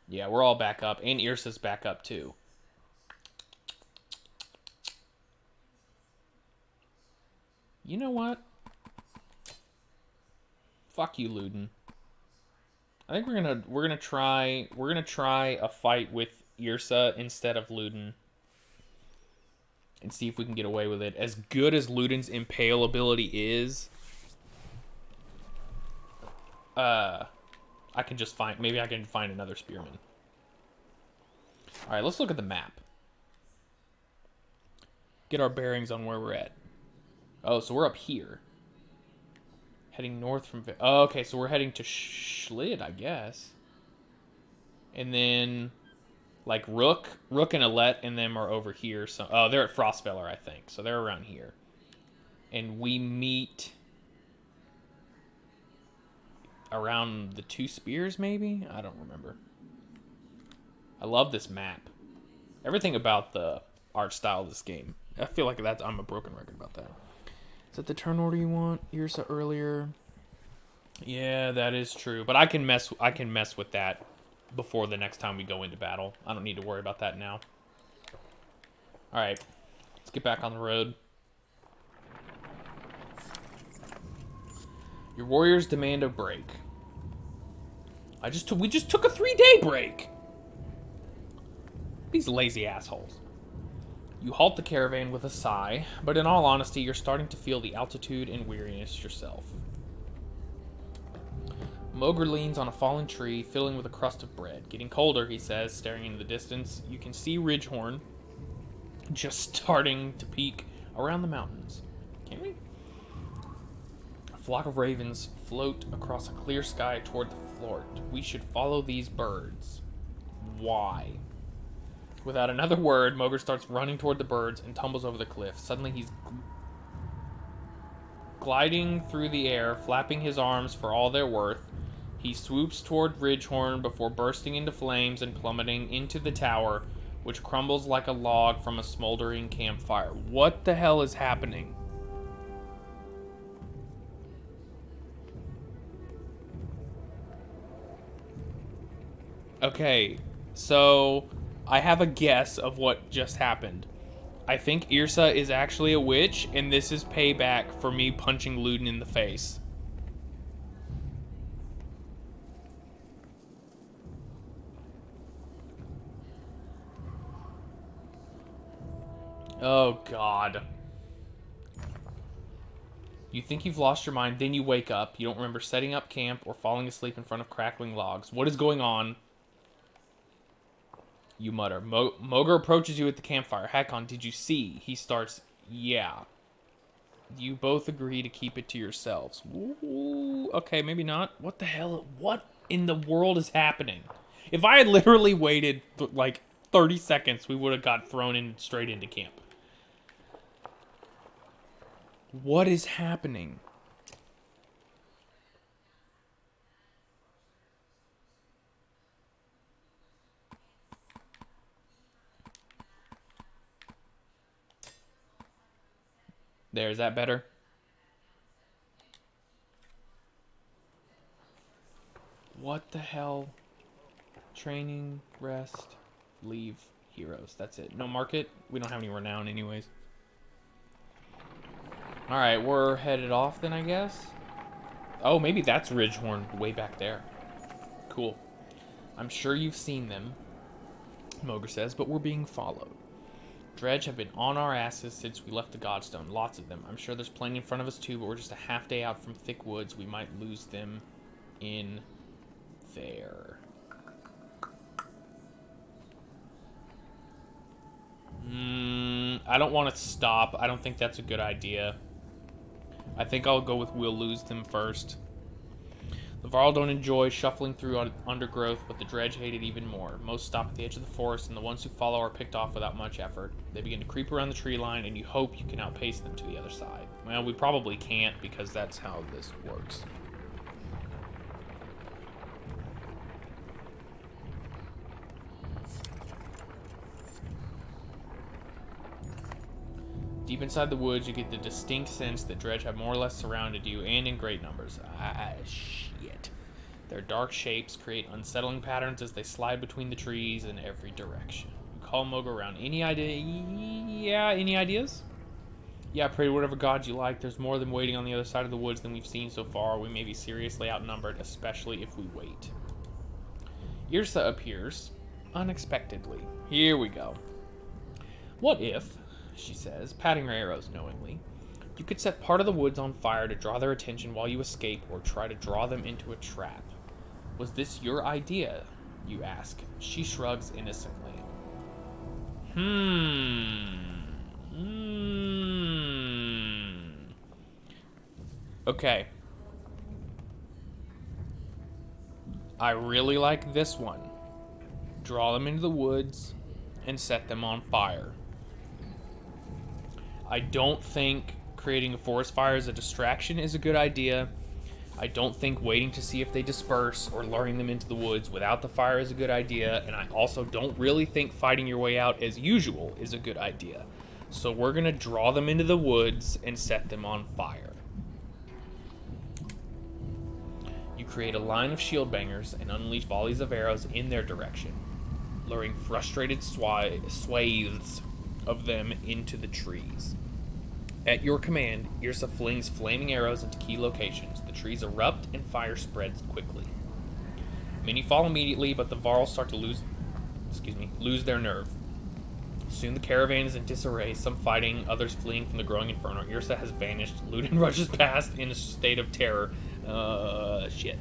Yeah, we're all back up, and Irsa's back up too. You know what? Fuck you, Luden. I think we're gonna try a fight with Irsa instead of Luden. And see if we can get away with it. As good as Luden's impale ability is, I can just find... Maybe I can find another spearman. Alright, let's look at the map. Get our bearings on where we're at. Oh, so we're up here. Heading north from... Oh, okay, so we're heading to Schlid, I guess. And then... Like, Rook and Alette and them are over here. So, oh, they're at Frostfeller, I think. So they're around here. And we meet... around the Two Spears, maybe? I don't remember. I love this map. Everything about the art style of this game. I feel like I'm a broken record about that. Is that the turn order you want? Irsa earlier. Yeah, that is true. But I can mess with that before the next time we go into battle. I don't need to worry about that now. Alright. Let's get back on the road. Your warriors demand a break. We just took a 3-day break. These lazy assholes. You halt the caravan with a sigh, but in all honesty, you're starting to feel the altitude and weariness yourself. Mogre leans on a fallen tree, filling with a crust of bread. Getting colder, he says, staring into the distance. You can see Ridgehorn just starting to peek around the mountains. Can we? A flock of ravens float across a clear sky toward the fort. We should follow these birds. Why? Without another word, Mogre starts running toward the birds and tumbles over the cliff. Suddenly, he's gliding through the air, flapping his arms for all they're worth. He swoops toward Ridgehorn before bursting into flames and plummeting into the tower, which crumbles like a log from a smoldering campfire. What the hell is happening? Okay, so I have a guess of what just happened. I think Irsa is actually a witch, and this is payback for me punching Luden in the face. Oh, God. You think you've lost your mind, then you wake up. You don't remember setting up camp or falling asleep in front of crackling logs. What is going on? You mutter. Mogre approaches you at the campfire. Hakon, did you see? He starts, yeah. You both agree to keep it to yourselves. Ooh, okay, maybe not. What the hell? What in the world is happening? If I had literally waited, like, 30 seconds, we would have got thrown in straight into camp. What is happening? There, is that better? What the hell? Training, rest, leave, heroes. That's it. No market? We don't have any renown anyways. Alright, we're headed off then, I guess? Oh, maybe that's Ridgehorn way back there. Cool. I'm sure you've seen them, Mogre says, but we're being followed. Dredge have been on our asses since we left the Godstone. Lots of them. I'm sure there's plenty in front of us too, but we're just a half day out from thick woods. We might lose them in there. I don't want to stop. I don't think that's a good idea. I think I'll go with we'll lose them first. The Varl don't enjoy shuffling through undergrowth, but the dredge hate it even more. Most stop at the edge of the forest, and the ones who follow are picked off without much effort. They begin to creep around the tree line, and you hope you can outpace them to the other side. Well, we probably can't, because that's how this works. Deep inside the woods, you get the distinct sense that dredge have more or less surrounded you, and in great numbers. Shit. Their dark shapes create unsettling patterns as they slide between the trees in every direction. You call Moga around. Any idea? Yeah, any ideas? Yeah, pray to whatever god you like. There's more than waiting on the other side of the woods than we've seen so far. We may be seriously outnumbered, especially if we wait. Yrsa appears unexpectedly. Here we go. What if, she says, patting her arrows knowingly, you could set part of the woods on fire to draw their attention while you escape or try to draw them into a trap? Was this your idea? You ask. She shrugs innocently. Okay. I really like this one. Draw them into the woods and set them on fire. I don't think creating a forest fire as a distraction is a good idea. I don't think waiting to see if they disperse or luring them into the woods without the fire is a good idea. And I also don't really think fighting your way out as usual is a good idea. So we're going to draw them into the woods and set them on fire. You create a line of shield bangers and unleash volleys of arrows in their direction, luring frustrated swathes of them into the trees. At your command, Yrsa flings flaming arrows into key locations. The trees erupt and fire spreads quickly. Many fall immediately, but the Varl start to lose their nerve. Soon the caravan is in disarray, some fighting, others fleeing from the growing inferno. Yrsa has vanished. Ludin rushes past in a state of terror. Shit.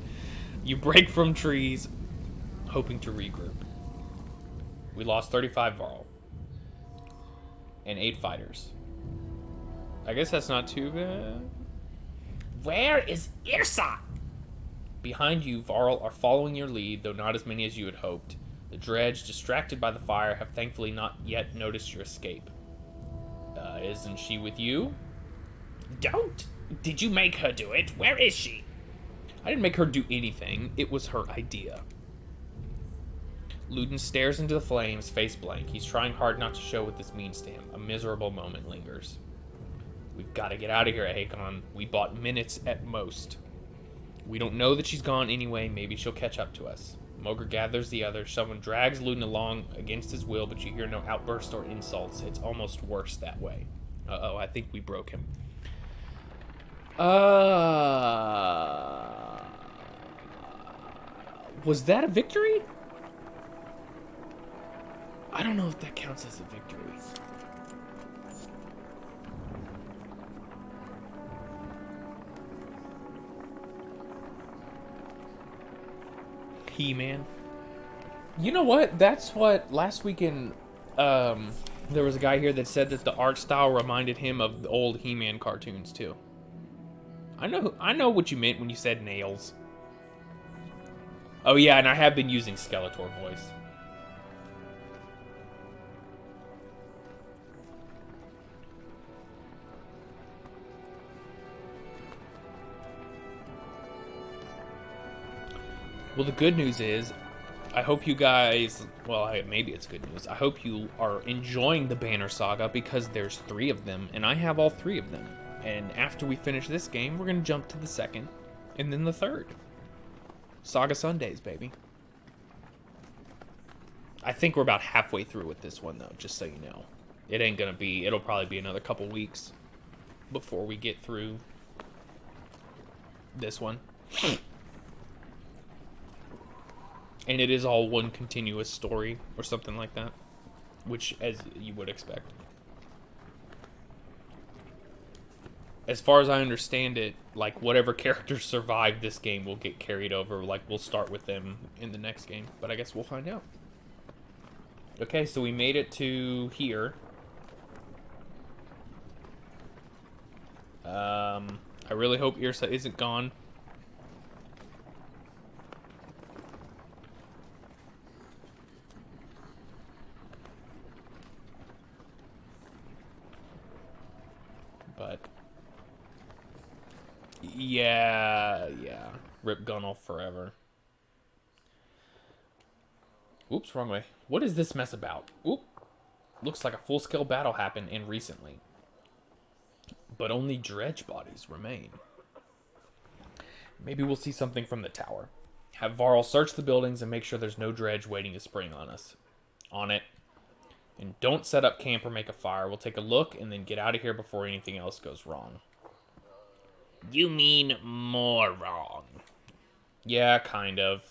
You break from trees, hoping to regroup. We lost 35 Varl. And 8 fighters. I guess that's not too bad. Where is Yrsa? Behind you, Varl are following your lead, though not as many as you had hoped. The dredge, distracted by the fire, have thankfully not yet noticed your escape. Isn't she with you? Don't. Did you make her do it? Where is she? I didn't make her do anything. It was her idea. Ludin stares into the flames, face blank. He's trying hard not to show what this means to him. A miserable moment lingers. We've got to get out of here, Hakon. We bought minutes at most. We don't know that she's gone anyway. Maybe she'll catch up to us. Moger gathers the others. Someone drags Ludin along against his will, but you hear no outbursts or insults. It's almost worse that way. Uh-oh, I think we broke him. Was that a victory? I don't know if that counts as a victory. He-Man. You know what? That's what last weekend there was a guy here that said that the art style reminded him of the old He-Man cartoons too. I know what you meant when you said nails. Oh yeah, and I have been using Skeletor voice. Well, the good news is, I hope you guys, well, maybe it's good news. I hope you are enjoying the Banner Saga because there's 3 of them, and I have all 3 of them. And after we finish this game, we're going to jump to the 2nd, and then the 3rd. Saga Sundays, baby. I think we're about halfway through with this one, though, just so you know. It ain't going to be, it'll probably be another couple weeks before we get through this one. And it is all one continuous story or something like that, which, as you would expect. As far as I understand it, like, whatever characters survive this game will get carried over. Like, we'll start with them in the next game, but I guess we'll find out. Okay, so we made it to here. I really hope Yrsa isn't gone. Yeah. Rip Gunnel forever. Oops, wrong way. What is this mess about? Oop. Looks like a full-scale battle happened in recently. But only dredge bodies remain. Maybe we'll see something from the tower. Have Varl search the buildings and make sure there's no dredge waiting to spring on us. On it. And don't set up camp or make a fire. We'll take a look and then get out of here before anything else goes wrong. You mean more wrong. Yeah, kind of.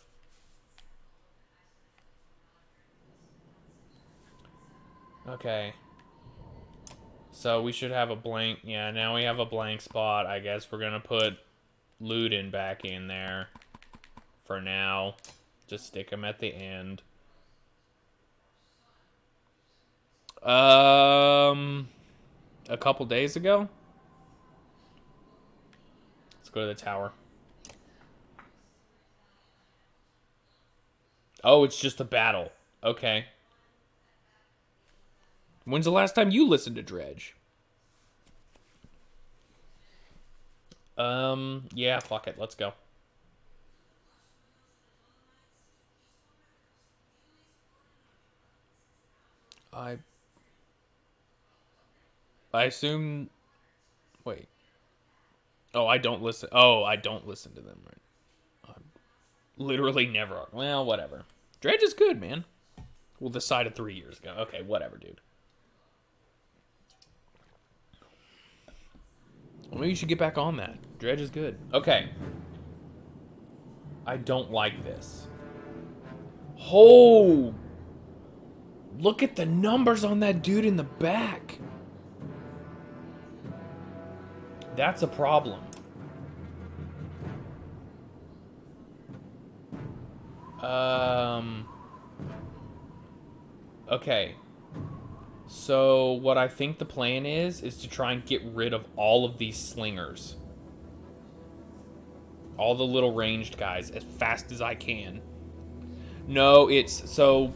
Okay. So we should have a blank. Yeah, now we have a blank spot. I guess we're going to put Ludin back in there for now. Just stick him at the end. A couple days ago. Let's go to the tower. Oh, it's just a battle. Okay. When's the last time you listened to Dredge? Yeah, fuck it. Let's go. I assume... Wait. Oh, I don't listen... Oh, I don't listen to them, right? Literally never. Well, whatever. Dredge is good, man. Well, decided 3 years ago. Okay, whatever, dude. Well, maybe you should get back on that. Dredge is good. Okay. I don't like this. Oh! Look at the numbers on that dude in the back. That's a problem. Okay. So what I think the plan is to try and get rid of all of these slingers. All the little ranged guys as fast as I can. No, it's... So,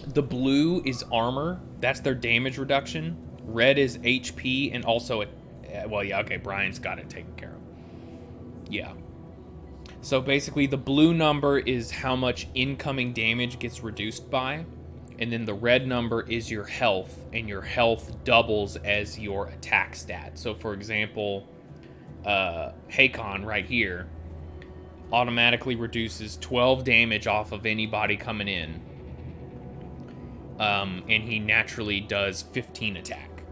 the blue is armor. That's their damage reduction. Red is HP and also... Well, yeah, okay, Brian's got it taken care of. Yeah. So basically, the blue number is how much incoming damage gets reduced by. And then the red number is your health. And your health doubles as your attack stat. So, for example, Hakon right here automatically reduces 12 damage off of anybody coming in. And he naturally does 15 attack.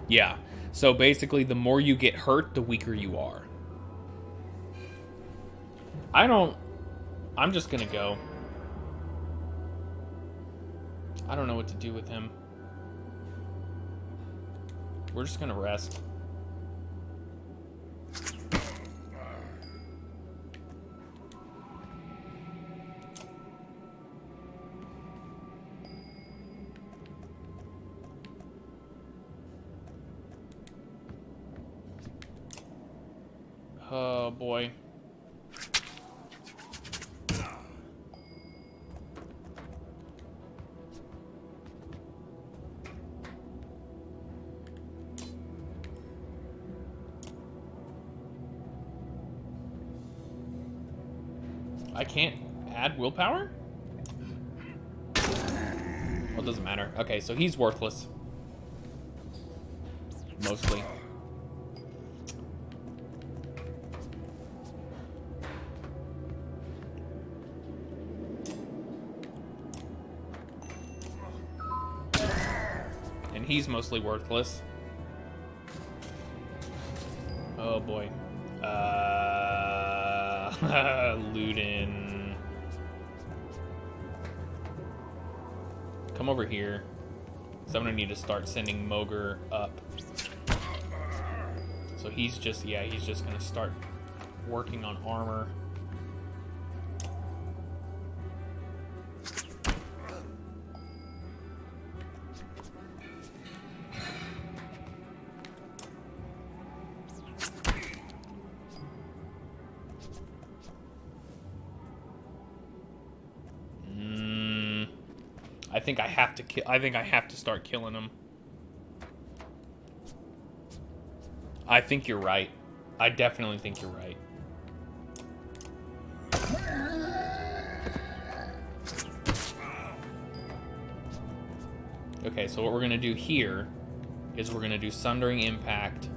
Yeah. So basically, the more you get hurt, the weaker you are. I'm just gonna go. I don't know what to do with him. We're just gonna rest. Oh boy. I can't add willpower? Well, it doesn't matter. Okay, so he's worthless. Mostly. And he's mostly worthless. Oh boy. Ludin. Come over here. So I'm gonna need to start sending Moger up. So he's just, yeah, he's just gonna start working on armor. I think I have to kill. I think I have to start killing him. I think you're right. I definitely think you're right. Okay, so what we're gonna do here is we're gonna do Sundering Impact.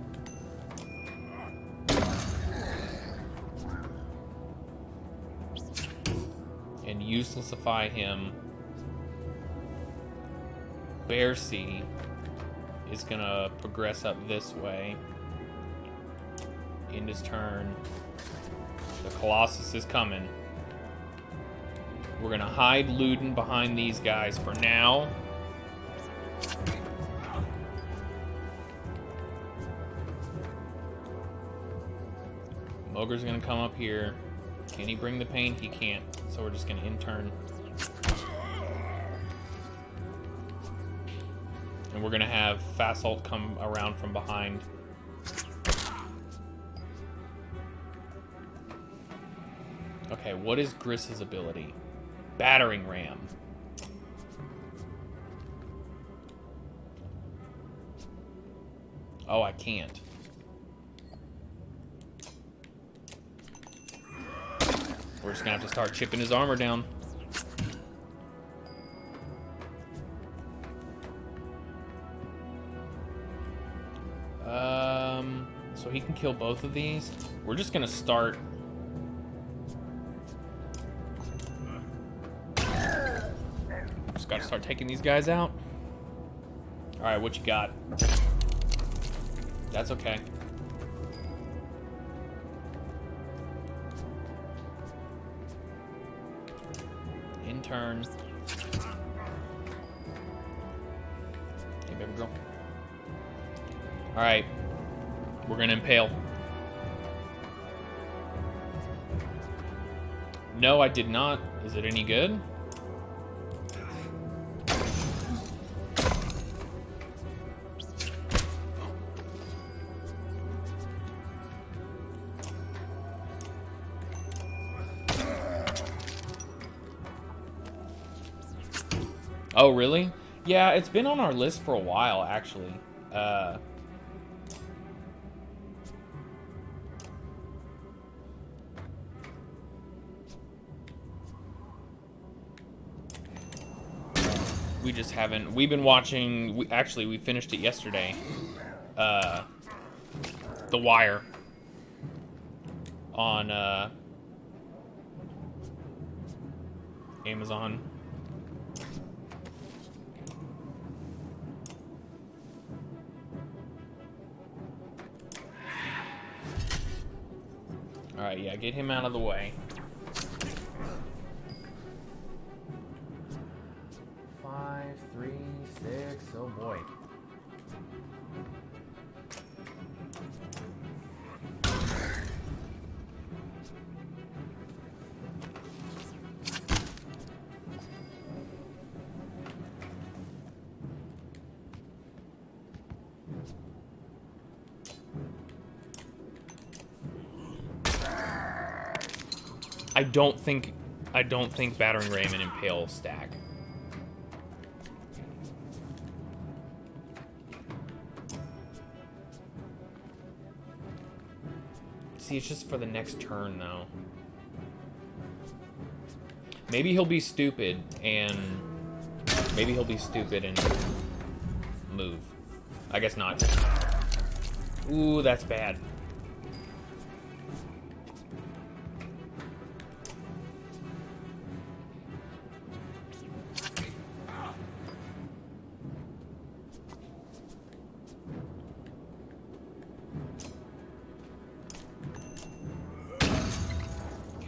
And uselessify him. Bear Sea is gonna progress up this way. End his turn. The Colossus is coming. We're gonna hide Luden behind these guys for now. Ogre's gonna come up here. Can he bring the pain? He can't. So we're just gonna in-turn. And we're gonna have Fasalt come around from behind. Okay, what is Griss's ability? Battering Ram. Oh, I can't. We're just gonna have to start chipping his armor down. So he can kill both of these. We're just gonna start. Just gotta start taking these guys out. All right, what you got? That's okay. In turn. Hey, baby girl. All right, we're gonna impale. No, I did not. Is it any good? Oh, really? Yeah, it's been on our list for a while, actually. We just haven't. We've been watching. We finished it yesterday. The Wire. On Amazon. Alright, yeah, get him out of the way. 5, 3, 6, oh boy. I don't think Battering Ram and Impale stack. See, it's just for the next turn, though. Maybe he'll be stupid and... Maybe he'll be stupid and move. I guess not. Ooh, that's bad.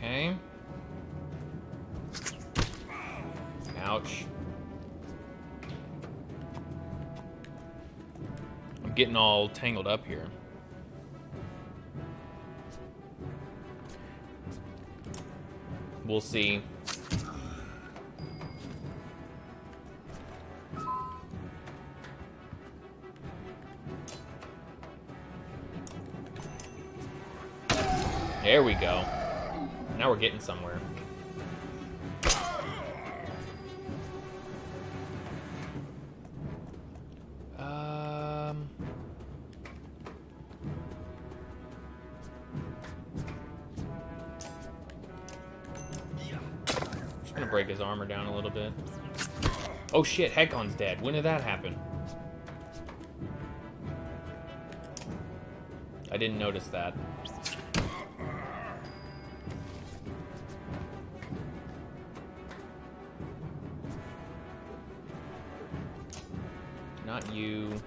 Okay. Ouch. I'm getting all tangled up here. We'll see. There we go. Now we're getting somewhere. gonna break his armor down a little bit. Oh shit, Hekon's dead. When did that happen? I didn't notice that. Not you.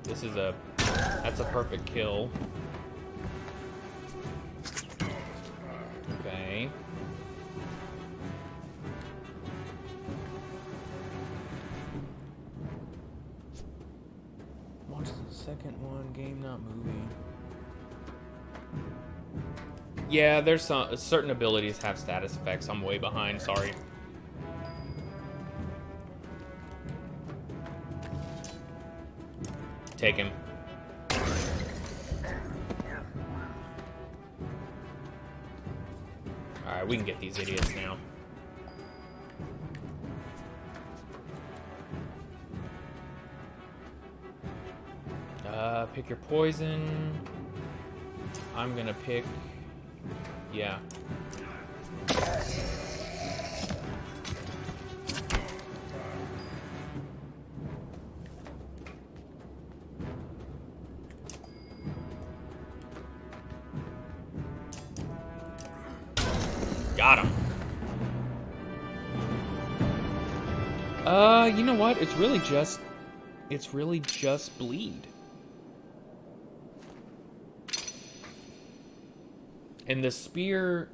This is a... That's a perfect kill. Okay. Watch the second one. Game, not movie. Yeah, there's some... Certain abilities have status effects. I'm way behind. Sorry. Take him. Alright, we can get these idiots now. Pick your poison. I'm gonna pick... Yeah. Got him. You know what? It's really just bleed. And the spear,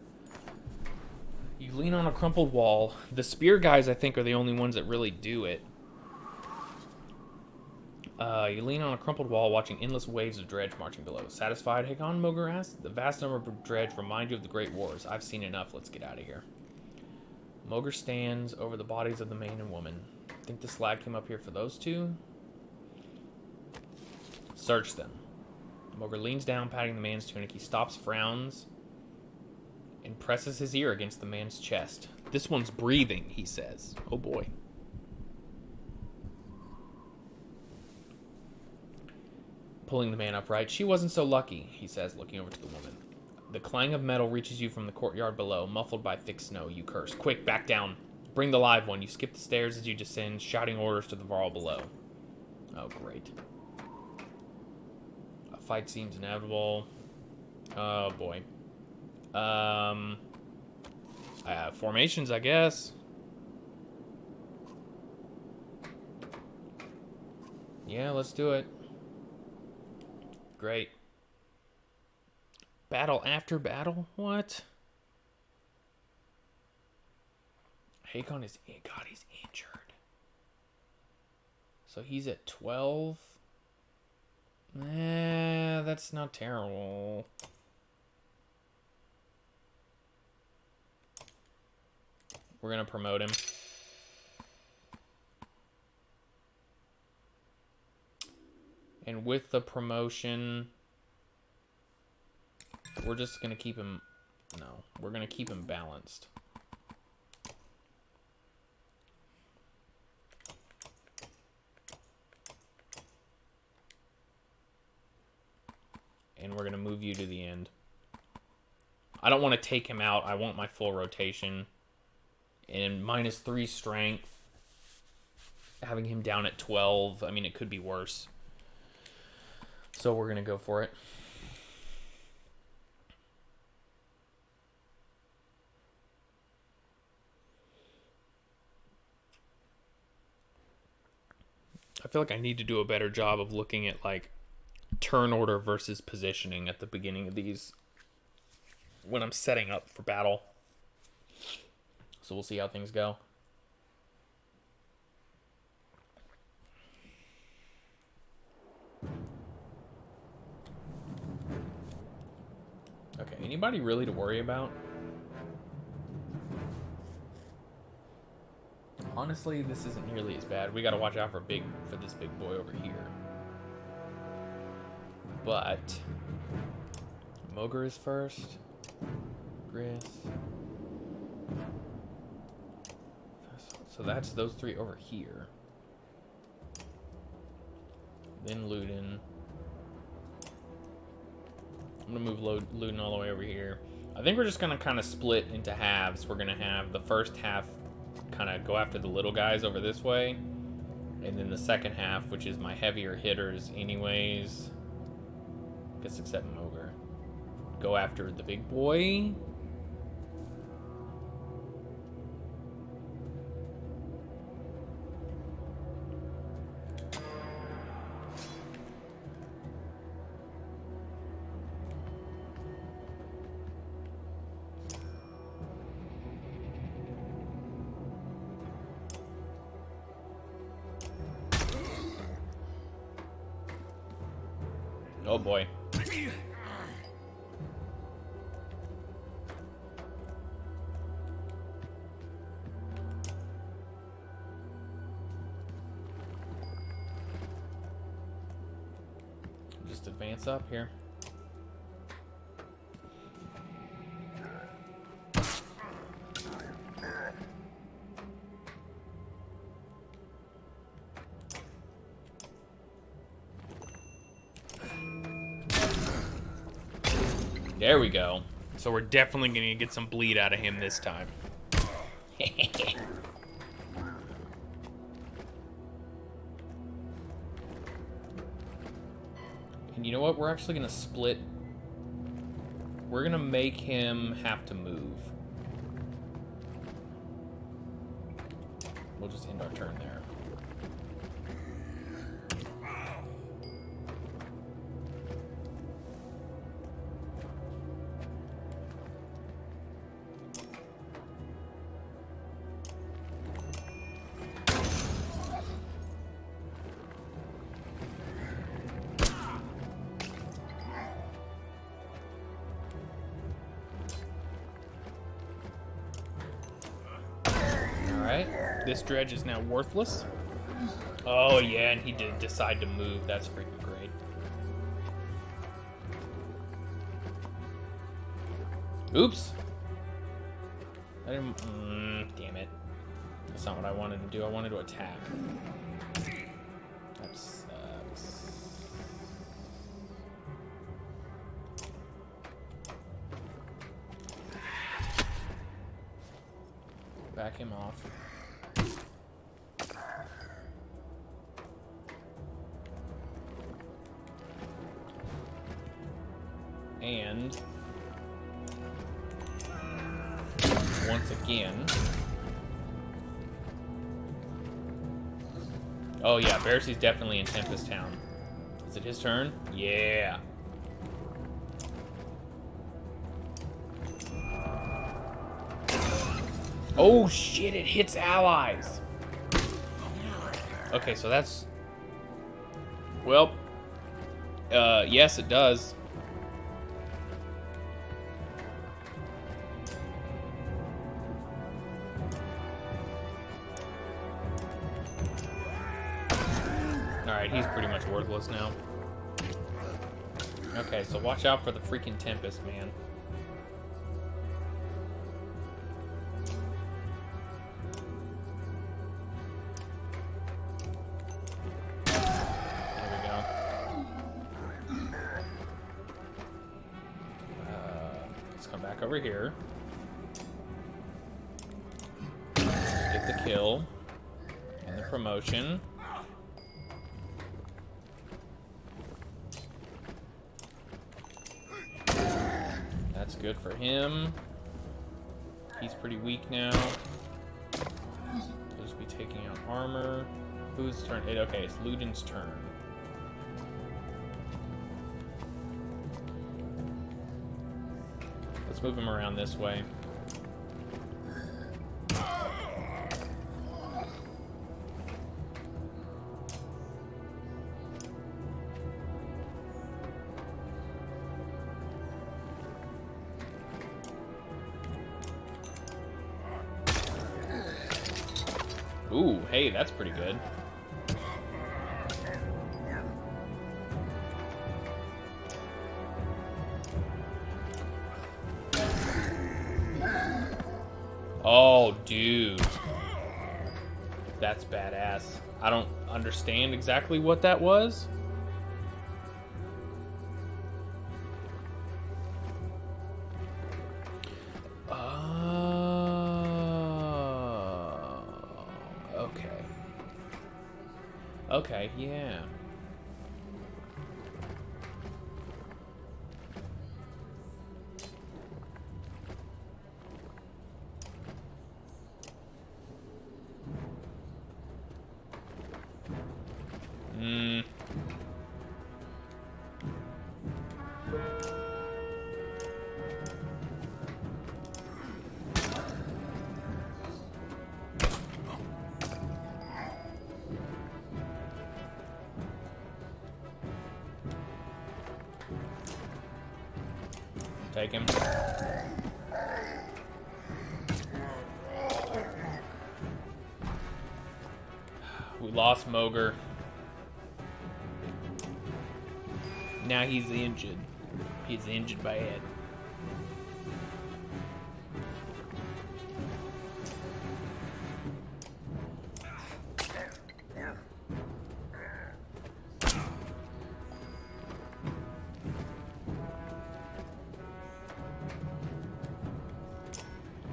you lean on a crumpled wall. The spear guys, I think, are the only ones that really do it. You lean on a crumpled wall, watching endless waves of dredge marching below. Satisfied, Hakon Moger asked? The vast number of dredge remind you of the Great Wars. I've seen enough. Let's get out of here. Moger stands over the bodies of the man and woman. Think the slag came up here for those two? Search them. Moger leans down, patting the man's tunic. He stops, frowns, and presses his ear against the man's chest. This one's breathing, he says. Oh boy. Pulling the man upright. She wasn't so lucky, he says, looking over to the woman. The clang of metal reaches you from the courtyard below, muffled by thick snow. You curse. Quick, back down. Bring the live one. You skip the stairs as you descend, shouting orders to the Varl below. Oh, great. A fight seems inevitable. Oh, boy. Formations, I guess. Yeah, let's do it. Great. Battle after battle? What? Hakon is... God, he's injured. So he's at 12? That's not terrible. We're gonna promote him. And with the promotion, we're just gonna keep him... No, we're gonna keep him balanced. And we're gonna move you to the end. I don't want to take him out. I want my full rotation. And -3 strength. Having him down at 12. I mean, it could be worse. So we're going to go for it. I feel like I need to do a better job of looking at, like, turn order versus positioning at the beginning of these when I'm setting up for battle. So we'll see how things go. Okay, anybody really to worry about? Honestly, this isn't nearly as bad. We gotta watch out for this big boy over here. But Moger is first. Gris. So that's those three over here. Then Luden. I'm gonna move Luden all the way over here. I think we're just gonna kind of split into halves. We're gonna have the first half kind of go after the little guys over this way, and then the second half, which is my heavier hitters anyways, I guess except Mogre, go after the big boy. Oh boy. Just advance up here. There we go. So we're definitely going to get some bleed out of him this time. And you know what? We're actually going to split. We're going to make him have to move. We'll just end our turn there. This dredge is now worthless. Oh yeah, and he did decide to move. That's freaking great. Oops. I didn't. Damn it. That's not what I wanted to do. I wanted to attack. That sucks. Back him off. And once again, oh yeah, Bercy's definitely in Tempest Town. Is it his turn? Yeah. Oh shit, it hits allies. Okay, so that's, well, yes it does. Alright, he's pretty much worthless now. Okay, so watch out for the freaking Tempest, man. There we go. Let's come back over here. Get the kill. And the promotion. That's good for him. He's pretty weak now. He'll just be taking out armor. Whose turn? Okay, it's Ludin's turn. Let's move him around this way. Ooh, hey, that's pretty good. Oh, dude. That's badass. I don't understand exactly what that was. Okay, yeah. Hmm. Take him. We lost Moger. Now he's injured. He's injured bad.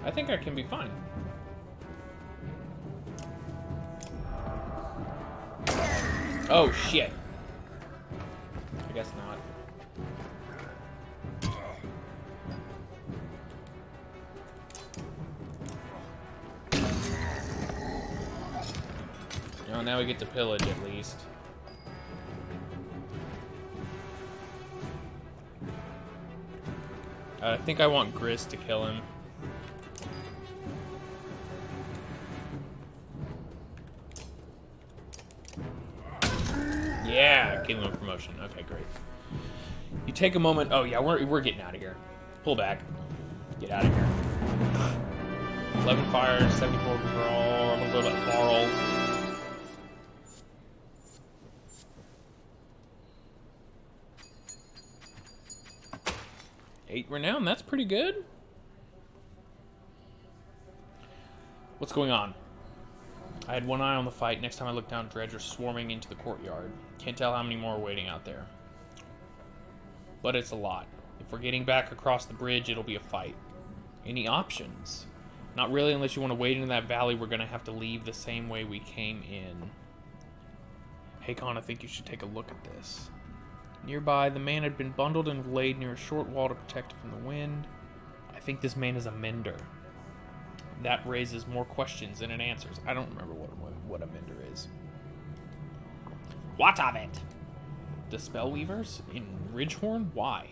I think I can be fine. Oh, shit. I guess not. Oh, now we get to pillage at least. I think I want Grist to kill him. Yeah, give him a promotion. Okay, great. You take a moment. Oh yeah, we're getting out of here. Pull back. Get out of here. 11 fire, 74 overall. I'm gonna go to Varl. Eight renown. That's pretty good. What's going on? I had one eye on the fight. Next time I look down, dredge are swarming into the courtyard. Can't tell how many more are waiting out there. But it's a lot. If we're getting back across the bridge, it'll be a fight. Any options? Not really, unless you want to wade into that valley. We're going to have to leave the same way we came in. Hakon, I think you should take a look at this. Nearby, the man had been bundled and laid near a short wall to protect it from the wind. I think this man is a mender. That raises more questions than it answers. I don't remember what a mender is. What of it? The Spellweavers? In Ridgehorn? Why?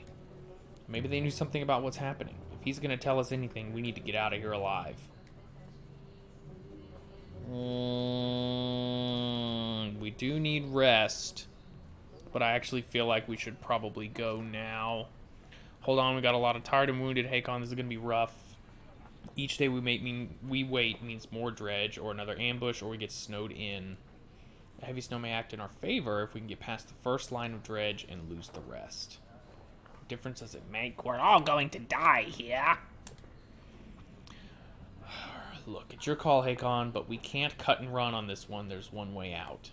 Maybe they knew something about what's happening. If he's going to tell us anything, we need to get out of here alive. We do need rest. But I actually feel like we should probably go now. Hold on, we got a lot of tired and wounded. Hakon, this is going to be rough. Each day we wait means more dredge or another ambush or we get snowed in. A heavy snow may act in our favor if we can get past the first line of dredge and lose the rest. What difference does it make? We're all going to die here. Look, it's your call, Hakon, but we can't cut and run on this one. There's one way out.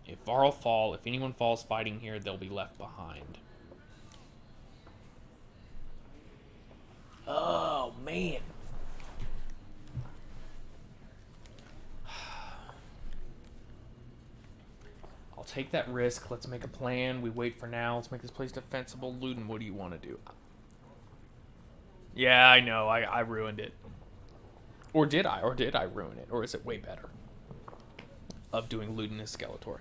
If Varl fall, if anyone falls fighting here, they'll be left behind. Oh, man. I'll take that risk. Let's make a plan. We wait for now. Let's make this place defensible. Ludin, what do you want to do? Yeah, I know. I ruined it. Or did I? Or did I ruin it? Or is it way better? Of doing Ludin as Skeletor.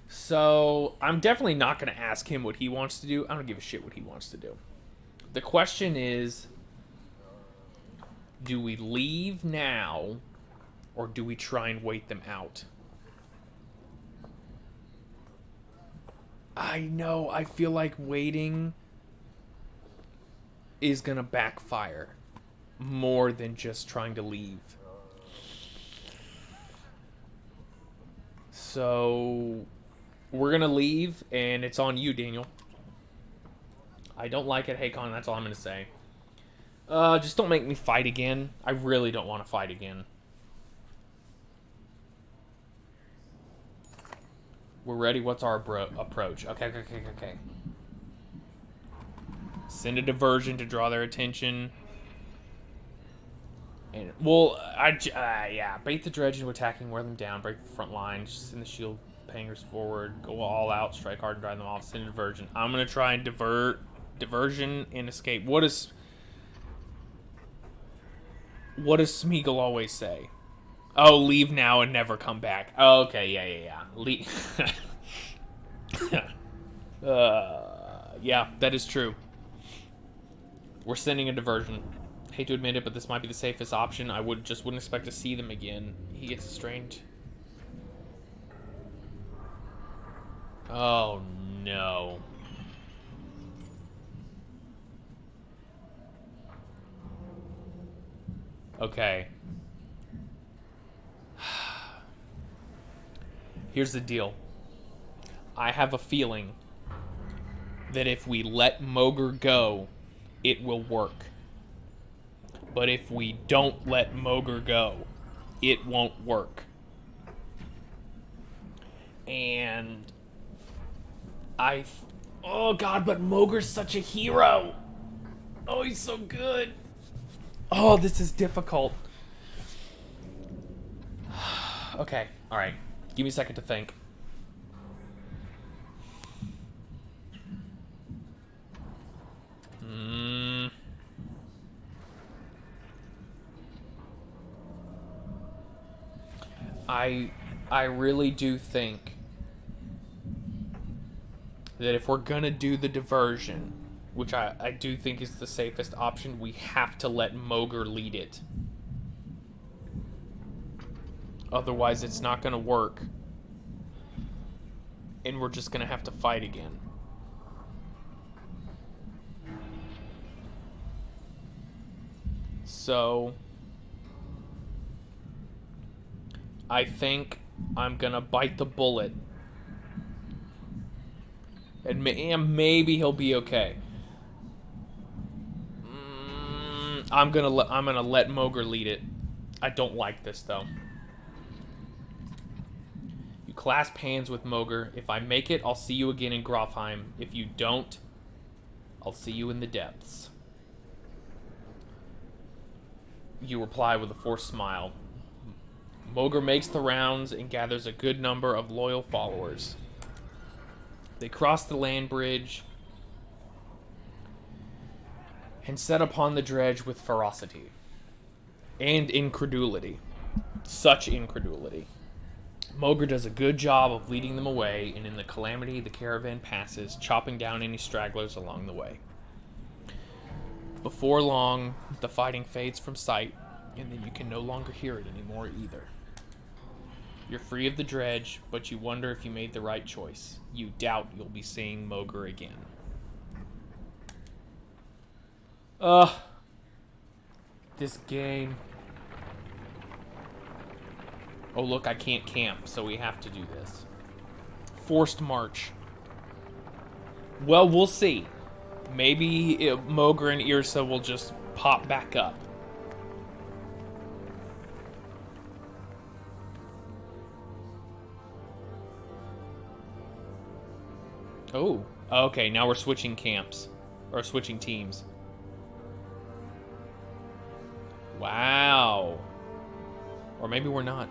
So, I'm definitely not going to ask him what he wants to do. I don't give a shit what he wants to do. The question is, do we leave now, or do we try and wait them out? I know, I feel like waiting is going to backfire more than just trying to leave. So, we're going to leave, and it's on you, Daniel. I don't like it, Hakon, that's all I'm going to say. Just don't make me fight again. I really don't want to fight again. We're ready. What's our approach? Okay. Send a diversion to draw their attention. And, well, yeah. Bait the dredge into attacking, wear them down, break the front line, send the shield Pangers forward. Go all out, strike hard, and drive them off. Send diversion. I'm going to try and diversion and escape. What does Smeagol always say? Oh, leave now and never come back. Oh, okay, yeah. Leave. Yeah, that is true. We're sending a diversion. Hate to admit it, but this might be the safest option. I wouldn't expect to see them again. He gets strained. Oh no. Okay. Here's the deal. I have a feeling that if we let Moger go, it will work. But if we don't let Moger go, it won't work. And oh god, but Moger's such a hero. Oh, he's so good. Oh, this is difficult. Okay, alright. Give me a second to think. I really do think that if we're gonna do the diversion, which I do think is the safest option, we have to let Moger lead it. Otherwise, it's not gonna work. And we're just gonna have to fight again. So I think I'm gonna bite the bullet, and maybe he'll be okay. I'm gonna let Moger lead it. I don't like this though. You clasp hands with Moger. If I make it, I'll see you again in Grofheim. If you don't, I'll see you in the depths. You reply with a forced smile. Moger makes the rounds and gathers a good number of loyal followers. They cross the land bridge and set upon the dredge with ferocity and incredulity. Such incredulity. Moger does a good job of leading them away, and in the calamity, the caravan passes, chopping down any stragglers along the way. Before long, the fighting fades from sight, and then you can no longer hear it anymore either. You're free of the dredge, but you wonder if you made the right choice. You doubt you'll be seeing Moger again. This game. Oh look, I can't camp, so we have to do this. Forced march. Well, we'll see. Maybe Moger and Yrsa will just pop back up. Oh, okay, now we're switching camps. Or switching teams. Wow. Or maybe we're not.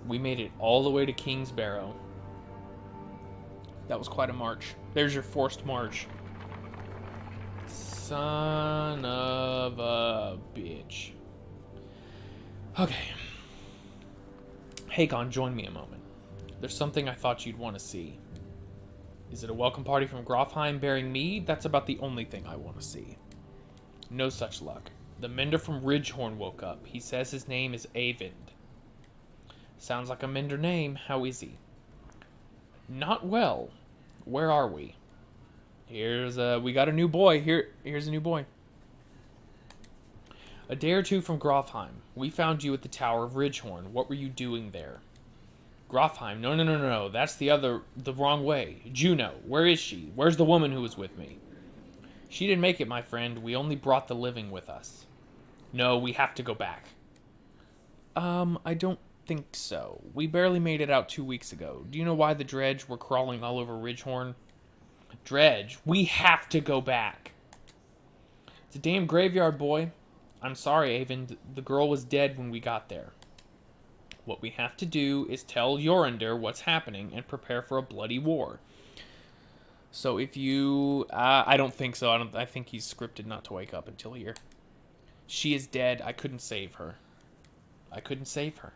We made it all the way to Kingsbarrow. That was quite a march. There's your forced march. Son of a bitch. Okay. Hakon, join me a moment. There's something I thought you'd want to see. Is it a welcome party from Grofheim bearing mead? That's about the only thing I want to see. No such luck. The mender from Ridgehorn woke up. He says his name is Eyvind. Sounds like a mender name. How is he? Not well. Where are we? We got a new boy. Here's a new boy. A day or two from Grofheim. We found you at the Tower of Ridgehorn. What were you doing there? Grofheim. No. That's the wrong way. Juno. Where is she? Where's the woman who was with me? She didn't make it, my friend. We only brought the living with us. No, we have to go back. I don't think so. We barely made it out 2 weeks ago. Do you know why the dredge were crawling all over Ridgehorn? Dredge. We have to go back. It's a damn graveyard, boy. I'm sorry, Eyvind. The girl was dead when we got there. What we have to do is tell Yorander what's happening and prepare for a bloody war. So if you... I don't think so. I think he's scripted not to wake up until here. She is dead. I couldn't save her. I couldn't save her.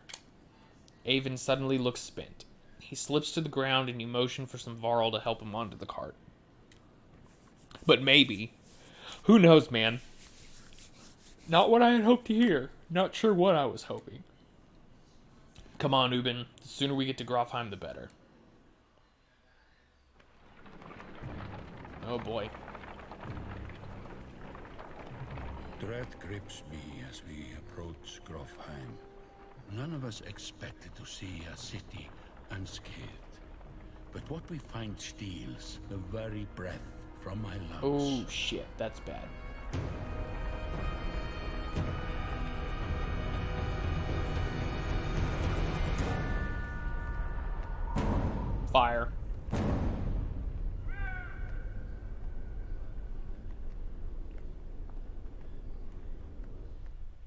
Avon suddenly looks spent. He slips to the ground and you motion for some Varl to help him onto the cart. But maybe. Who knows, man? Not what I had hoped to hear. Not sure what I was hoping. Come on, Ubin. The sooner we get to Grofheim, the better. Oh, boy. Dread grips me as we approach Grofheim. None of us expected to see a city unscathed. But what we find steals the very breath from my lungs. Oh, shit. That's bad. Fire.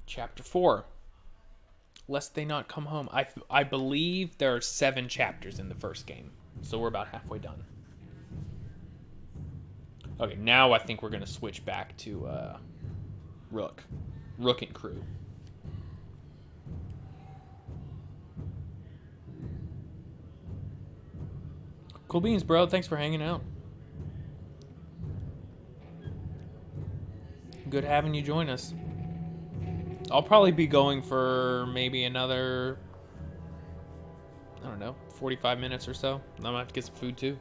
Chapter 4. Lest they not come home. I believe there are 7 chapters in the first game. So we're about halfway done. Okay, now I think we're going to switch back to Rook. Rook and crew. Cool beans, bro. Thanks for hanging out. Good having you join us. I'll probably be going for maybe another, I don't know, 45 minutes or so. I'm gonna have to get some food too.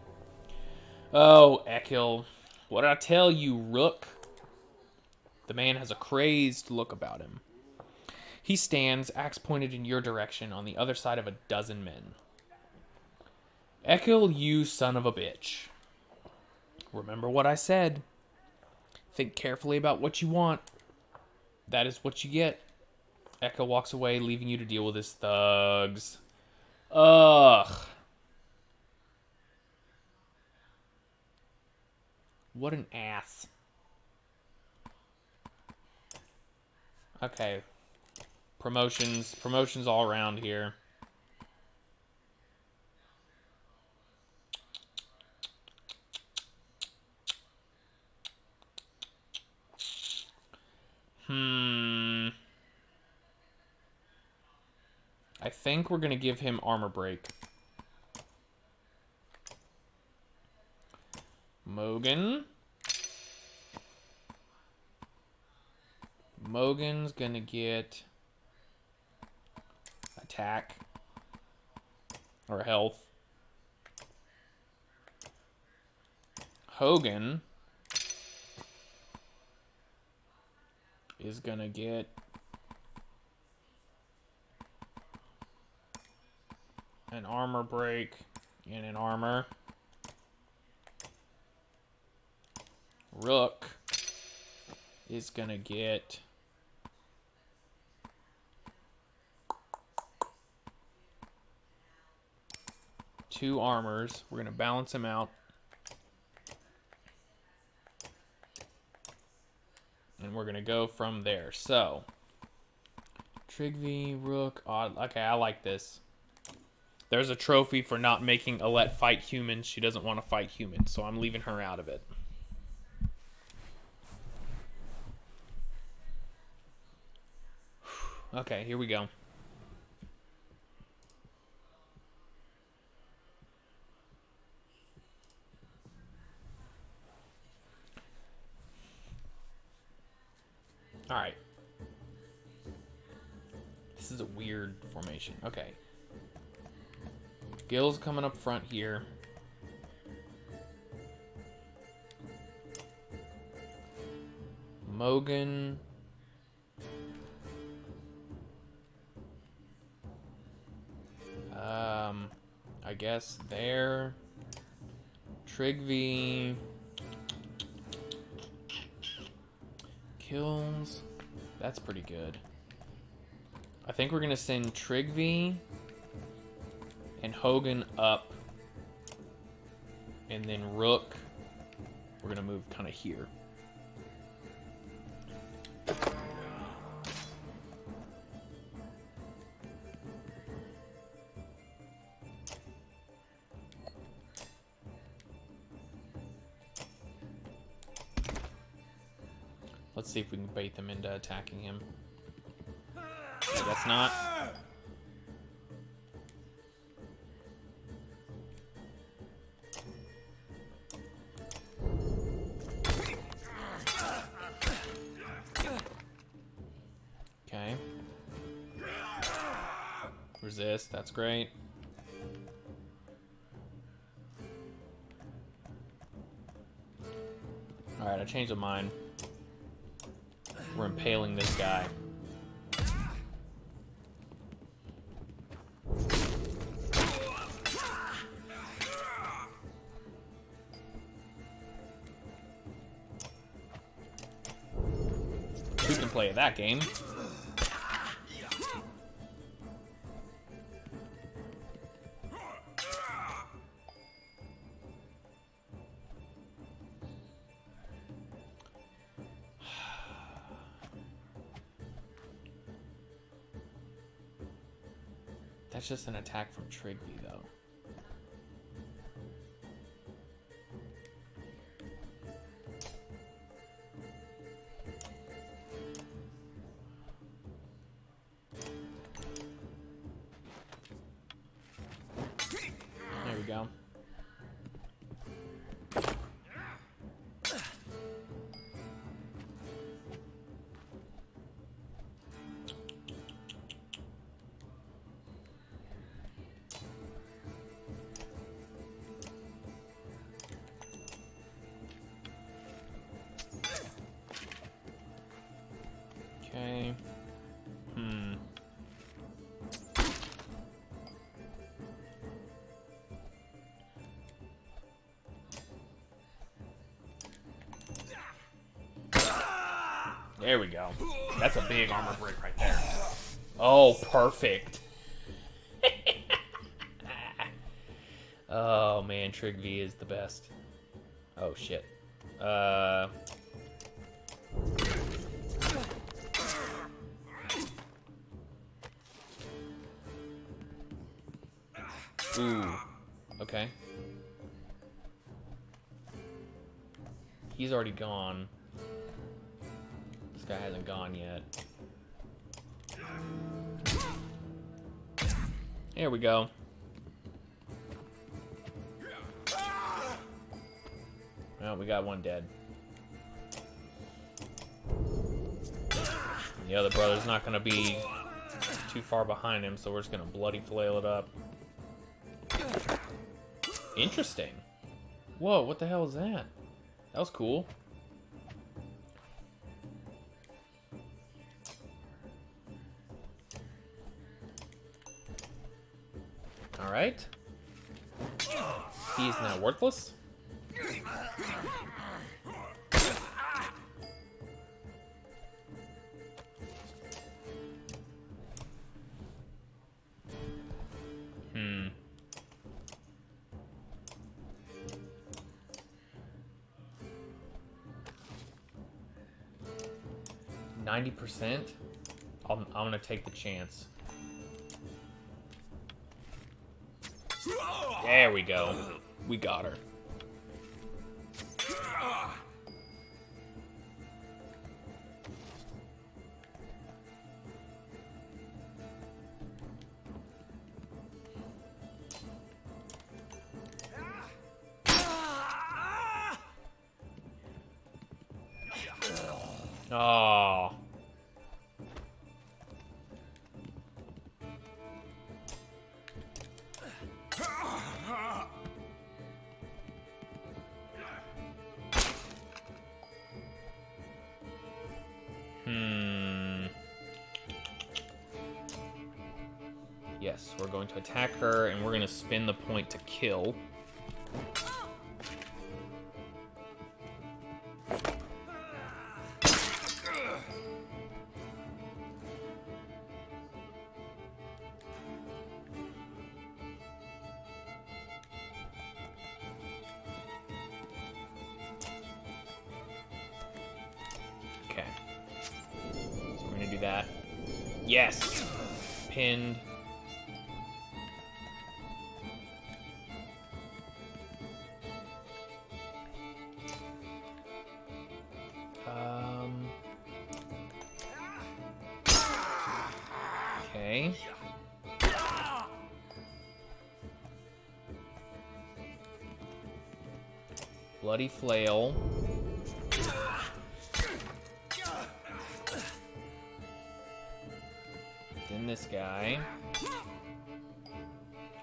Oh, Ekhil. What did I tell you, Rook? The man has a crazed look about him. He stands, axe pointed in your direction, on the other side of a dozen men. Ekhil, you son of a bitch. Remember what I said. Think carefully about what you want. That is what you get. Ekhil walks away, leaving you to deal with his thugs. Ugh. What an ass. Okay. Promotions. Promotions all around here. I think we're going to give him armor break. Mogan. Mogan's going to get attack or health. Hogan is going to get an armor break and an armor. Rook is going to get two armors. We're going to balance him out. And we're going to go from there. So, Trigvi, Rook, Odd. Okay, I like this. There's a trophy for not making Alette fight humans. She doesn't want to fight humans, so I'm leaving her out of it. Okay, here we go. Alright. This is a weird formation. Okay. Gil's coming up front here. Mogan. I guess there. Trigvi. Kills. That's pretty good. I think we're going to send Trigvi and Hogan up. And then Rook, we're going to move kind of here. Let's see if we can bait them into attacking him. I guess not. Okay. Resist, that's great. Alright, I changed my mind. We're impaling this guy. Who can play that game? That's just an attack from Trigby, though. There we go. Okay. There we go. That's a big armor break right there. Oh, perfect. Oh man, Trig V is the best. Oh shit. Ooh. Okay. He's already gone. This guy hasn't gone yet. There we go. Well, we got one dead. The other brother's not going to be too far behind him, so we're just going to bloody flail it up. Interesting. Whoa, what the hell is that? That was cool. Alright. He's now worthless. Hmm. 90%? I'm gonna take the chance. There we go. We got her. Oh. Yes, we're going to attack her, and we're going to spin the point to kill. Okay. So we're going to do that. Yes! Pinned. Okay. Bloody flail. Then this guy.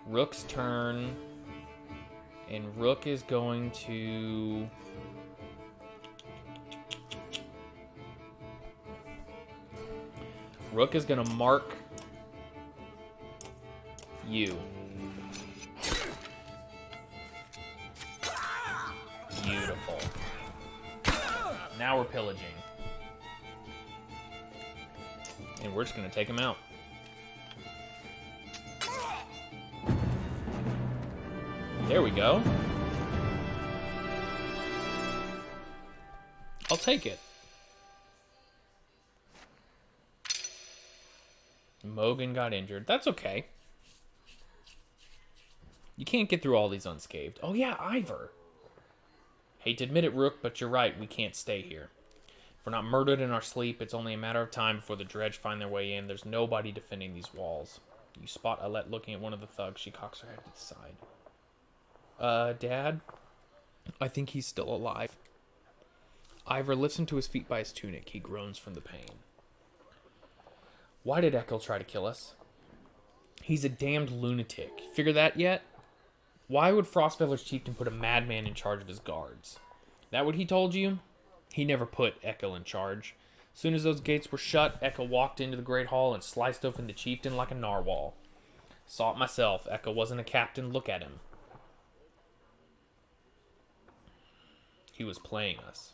Rook's turn. And Rook is going to... Rook is going to mark you. Beautiful. Now we're pillaging. And we're just going to take him out. There we go. I'll take it. Mogan got injured. That's okay. You can't get through all these unscathed. Oh yeah, Ivor. Hate to admit it, Rook, but you're right. We can't stay here. If we're not murdered in our sleep, it's only a matter of time before the dredge find their way in. There's nobody defending these walls. You spot Alette looking at one of the thugs. She cocks her head to the side. Dad? I think he's still alive. Ivor lifts him to his feet by his tunic. He groans from the pain. Why did Ekel try to kill us? He's a damned lunatic. Figure that yet? Why would Frostfeller's chieftain put a madman in charge of his guards? That what he told you? He never put Ekel in charge. As soon as those gates were shut, Ekel walked into the great hall and sliced open the chieftain like a narwhal. Saw it myself. Ekel wasn't a captain. Look at him. He was playing us.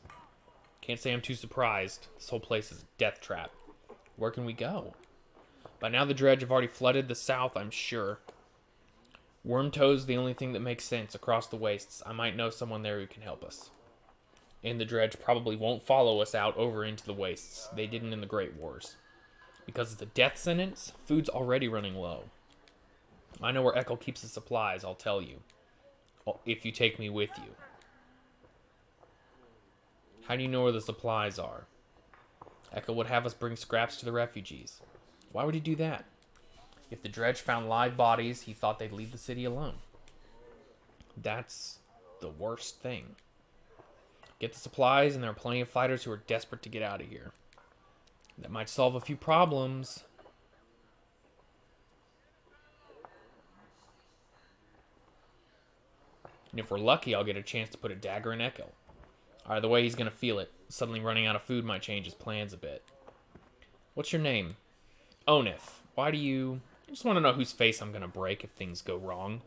Can't say I'm too surprised. This whole place is a death trap. Where can we go? By now the dredge have already flooded the south, I'm sure. Wormtoe's the only thing that makes sense across the wastes. I might know someone there who can help us. And the dredge probably won't follow us out over into the wastes. They didn't in the Great Wars. Because it's a death sentence, food's already running low. I know where Ekel keeps his supplies, I'll tell you. If you take me with you. How do you know where the supplies are? Ekel would have us bring scraps to the refugees. Why would he do that? If the dredge found live bodies, he thought they'd leave the city alone. That's the worst thing. Get the supplies, and there are plenty of fighters who are desperate to get out of here. That might solve a few problems. And if we're lucky, I'll get a chance to put a dagger in Ekel. Either way, he's going to feel it. Suddenly running out of food might change his plans a bit. What's your name? Onif. Why do you... I just want to know whose face I'm going to break if things go wrong.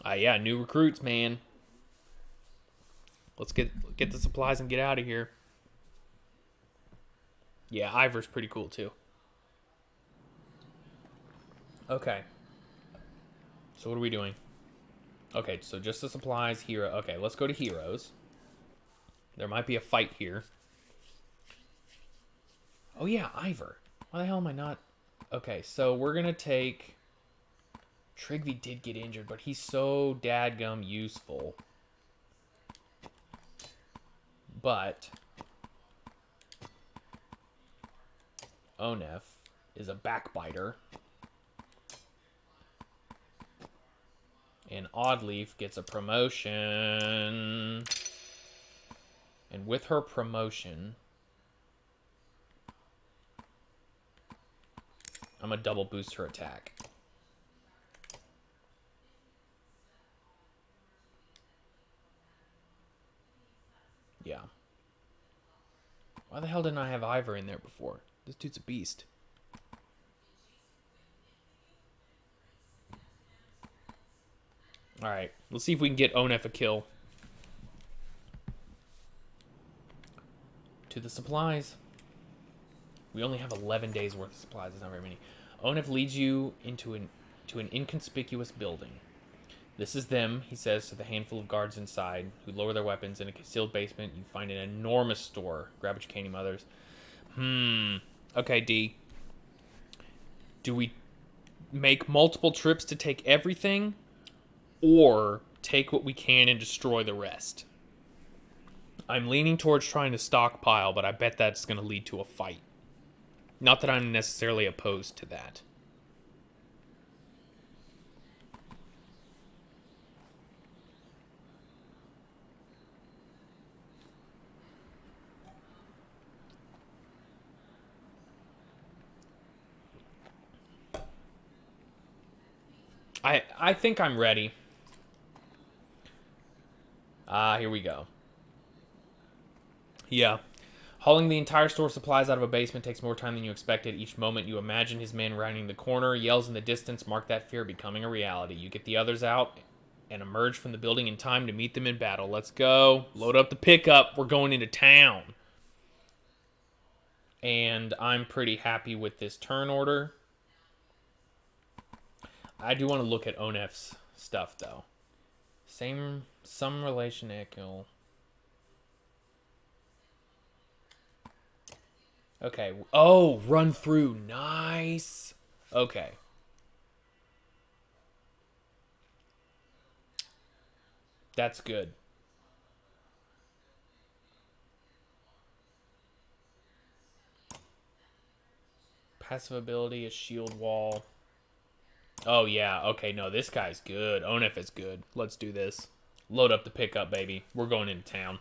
Yeah, new recruits, man. Let's get the supplies and get out of here. Yeah, Ivor's pretty cool, too. Okay. So what are we doing? Okay, so just the supplies, hero. Okay, let's go to heroes. There might be a fight here. Oh yeah, Ivor. Why the hell am I not... Okay, so we're going to take... Trigby did get injured, but he's so dadgum useful. But... Onef is a backbiter. And Oddleaf gets a promotion. And with her promotion, I'm going to double boost her attack. Yeah. Why the hell didn't I have Ivor in there before? This dude's a beast. Alright, let's see if we can get Onef a kill. To the supplies. We only have 11 days worth of supplies. It's not very many. Onef leads you into an inconspicuous building. This is them, he says to the handful of guards inside, who lower their weapons. In a concealed basement, you find an enormous store. Grab what you can, you mothers. Okay, D. Do we make multiple trips to take everything? Or take what we can and destroy the rest? I'm leaning towards trying to stockpile, but I bet that's going to lead to a fight. Not that I'm necessarily opposed to that. I think I'm ready. Here we go. Yeah. Hauling the entire store of supplies out of a basement takes more time than you expected. Each moment you imagine his men rounding the corner, yells in the distance mark that fear becoming a reality. You get the others out and emerge from the building in time to meet them in battle. Let's go. Load up the pickup. We're going into town. And I'm pretty happy with this turn order. I do want to look at Onef's stuff, though. Some relation to Ekil. Okay. Oh, run through. Nice. Okay. That's good. Passive ability, a shield wall. Oh, yeah. Okay, no, this guy's good. Onef is good. Let's do this. Load up the pickup, baby. We're going into town.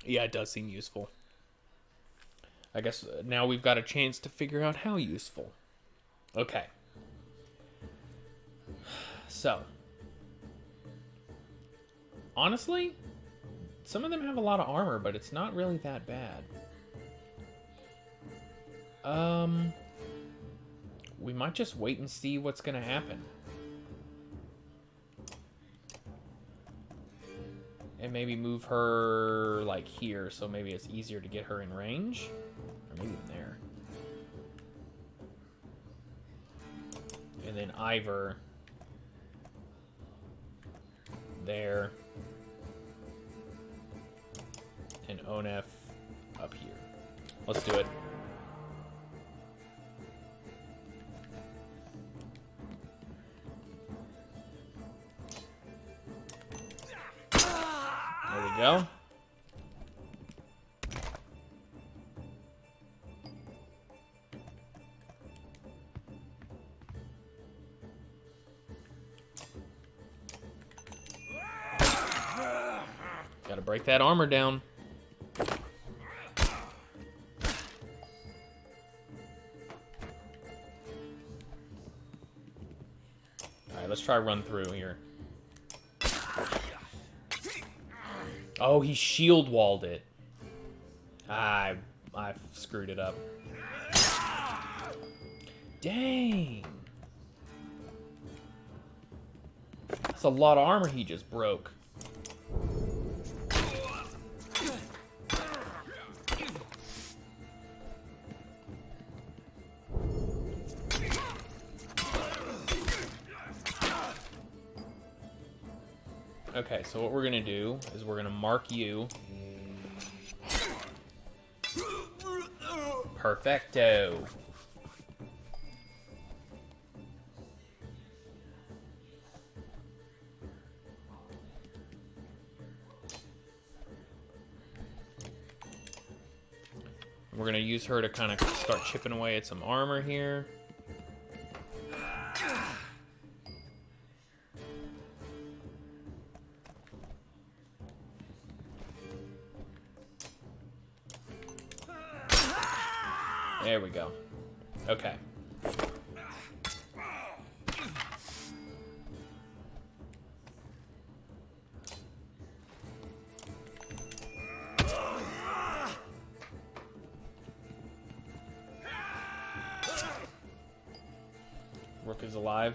Yeah, it does seem useful. I guess now we've got a chance to figure out how useful. Okay. So. Honestly, some of them have a lot of armor, but it's not really that bad. We might just wait and see what's going to happen. And maybe move her, like, here, so maybe it's easier to get her in range. Or maybe in there. And then Ivor. There. And Onef up here. Let's do it. There we go. Gotta break that armor down. Alright, let's try run through here. Oh, he shield walled it. I screwed it up. Dang. That's a lot of armor he just broke. Okay, so what we're gonna do is we're gonna mark you. Perfecto. We're gonna use her to kind of start chipping away at some armor here. There we go. Okay. Rook is alive.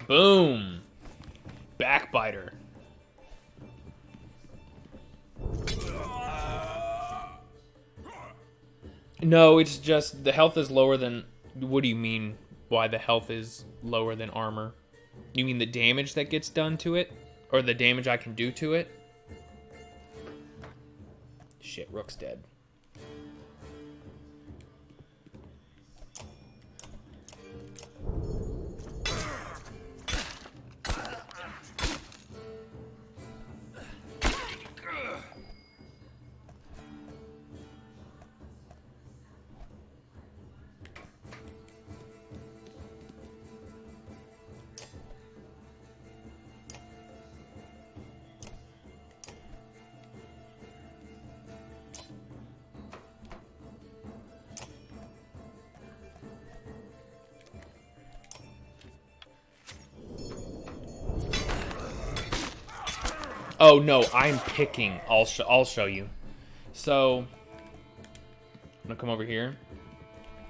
Boom. Backbiter. No, it's just the health is lower than... What do you mean why the health is lower than armor? You mean the damage that gets done to it? Or the damage I can do to it? Shit, Rook's dead. Oh no, I'm picking. I'll show you. So I'm gonna come over here,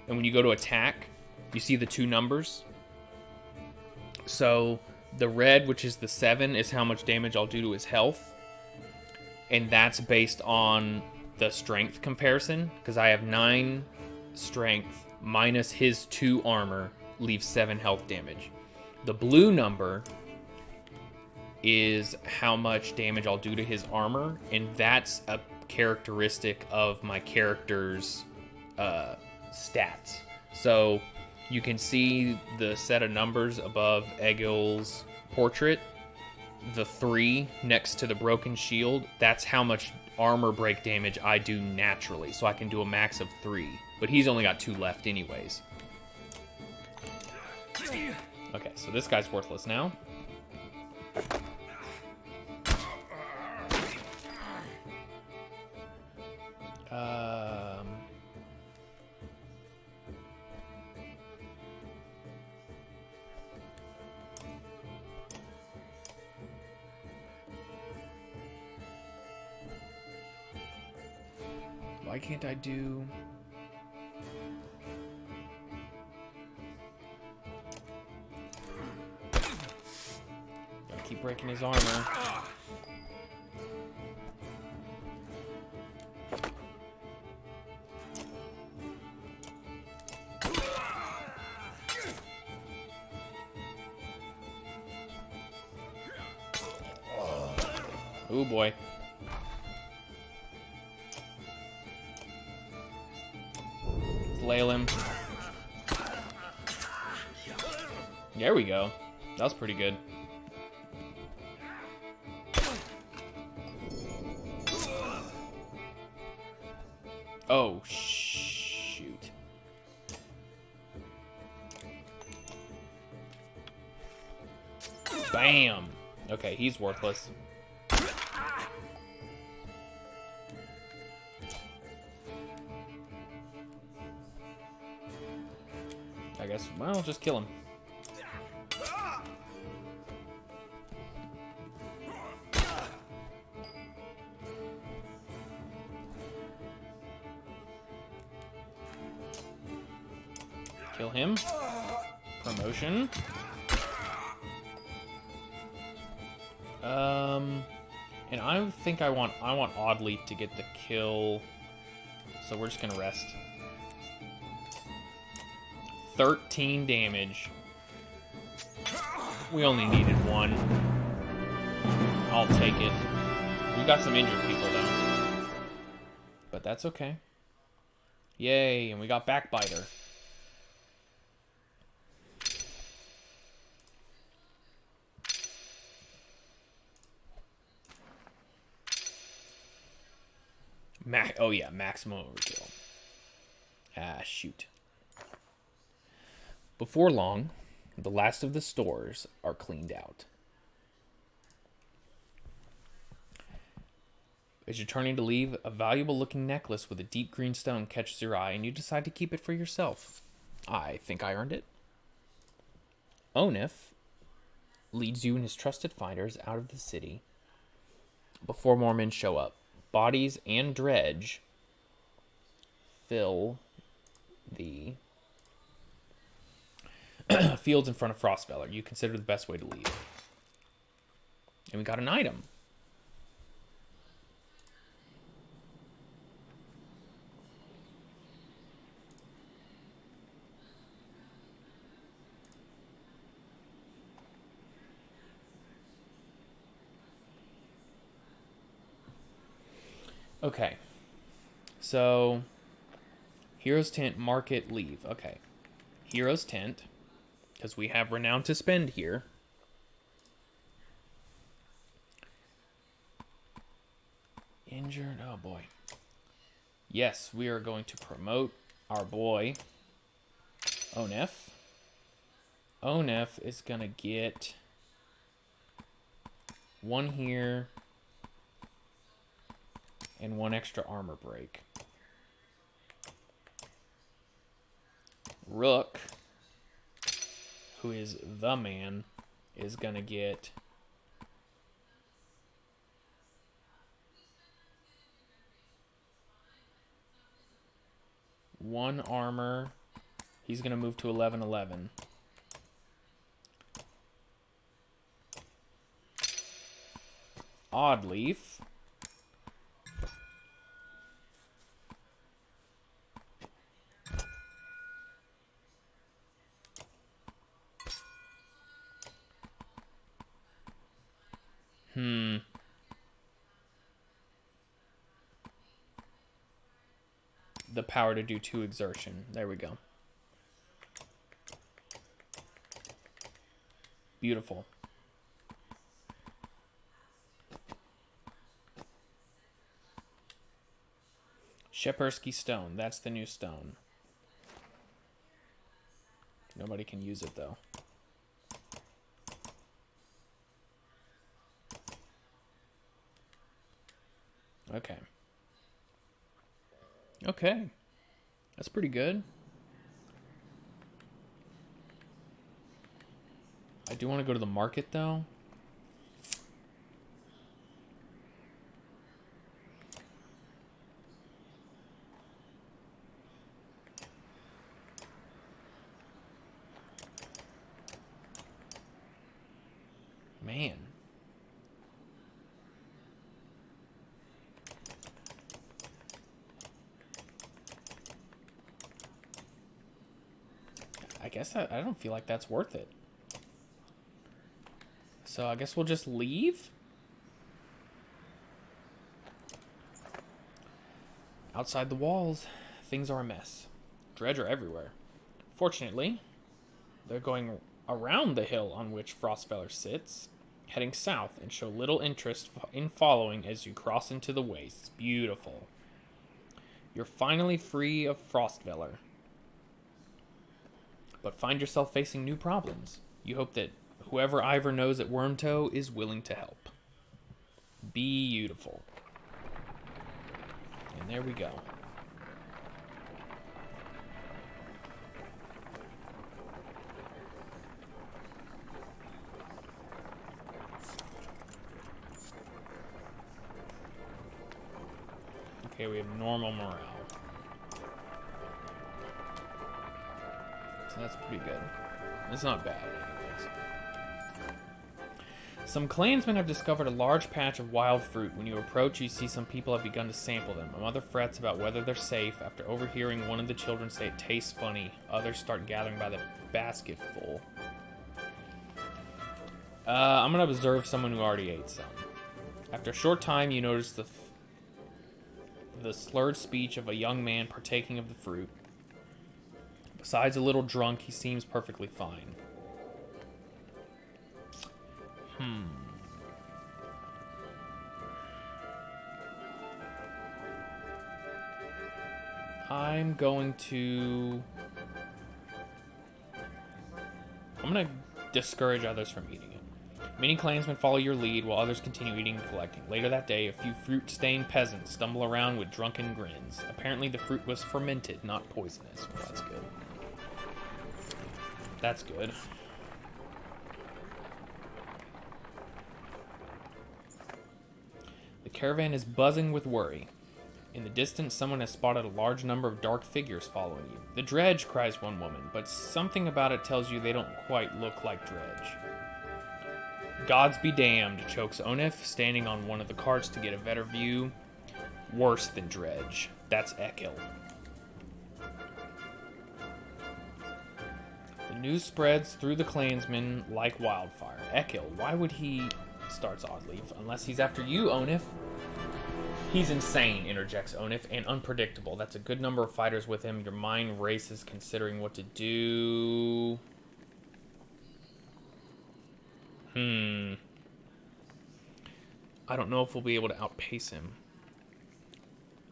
and when you go to attack, you see the 2 numbers. So the red, which is the 7, is how much damage I'll do to his health, and that's based on the strength comparison, because I have 9 strength minus his 2 armor leaves 7 health damage. The blue number is how much damage I'll do to his armor, and that's a characteristic of my character's stats. So you can see the set of numbers above Egil's portrait, the 3 next to the broken shield, that's how much armor break damage I do naturally, so I can do a max of 3, but he's only got 2 left anyways. Okay, so this guy's worthless now. Why can't I do... Gotta keep breaking his armor. Oh boy. Flail him. There we go. That was pretty good. Oh, shoot. Bam! Okay, he's worthless. I guess, well, just kill him. Kill him. Promotion. And I think I want Oddleaf to get the kill, so we're just gonna rest. 13 damage. We only needed 1. I'll take it. We got some injured people though, but that's okay. Yay, and we got Backbiter. Oh yeah, maximum overkill. Ah, shoot. Before long, the last of the stores are cleaned out. As you're turning to leave, a valuable-looking necklace with a deep green stone catches your eye, and you decide to keep it for yourself. I think I earned it. Onif leads you and his trusted fighters out of the city before more men show up. Bodies and dredge fill the fields in front of Frostfeller. You consider the best way to leave. And we got an item. Okay. So, Hero's Tent, Market, leave. Okay. Hero's Tent, because we have renown to spend here. Injured, oh boy. Yes, we are going to promote our boy, Onef. Onef is going to get 1 here and 1 extra armor break. Rook, who is the man, is going to get 1 armor. He's going to move to 11-11. Oddleaf. The power to do 2 exertion. There we go. Beautiful. Shepersky Stone. That's the new stone. Nobody can use it, though. Okay. Okay. That's pretty good. I do want to go to the market, though. Man. I guess I don't feel like that's worth it. So I guess we'll just leave. Outside the walls, things are a mess. Dredge are everywhere. Fortunately, they're going around the hill on which Frostfeller sits, heading south, and show little interest in following as you cross into the wastes. Beautiful. You're finally free of Frostfeller, but find yourself facing new problems. You hope that whoever Ivor knows at Wormtoe is willing to help. Beautiful. And there we go. Okay, we have normal morale. So that's pretty good. It's not bad, anyways. Some clansmen have discovered a large patch of wild fruit. When you approach, you see some people have begun to sample them. A mother frets about whether they're safe. After overhearing one of the children say it tastes funny, others start gathering by the basket full. I'm going to observe someone who already ate some. After a short time, you notice the slurred speech of a young man partaking of the fruit. Besides a little drunk, he seems perfectly fine. I'm going to discourage others from eating it. Many clansmen follow your lead while others continue eating and collecting. Later that day, a few fruit-stained peasants stumble around with drunken grins. Apparently the fruit was fermented, not poisonous. Well, that's good. That's good. The caravan is buzzing with worry. In the distance, someone has spotted a large number of dark figures following you. The Dredge, cries one woman, but something about it tells you they don't quite look like Dredge. Gods be damned, chokes Onef, standing on one of the carts to get a better view. Worse than Dredge. That's Ekil. The news spreads through the clansmen like wildfire. Ekil, why would he... starts Oddleaf. Unless he's after you, Onef. He's insane, interjects Onif, and unpredictable. That's a good number of fighters with him. Your mind races considering what to do. I don't know if we'll be able to outpace him.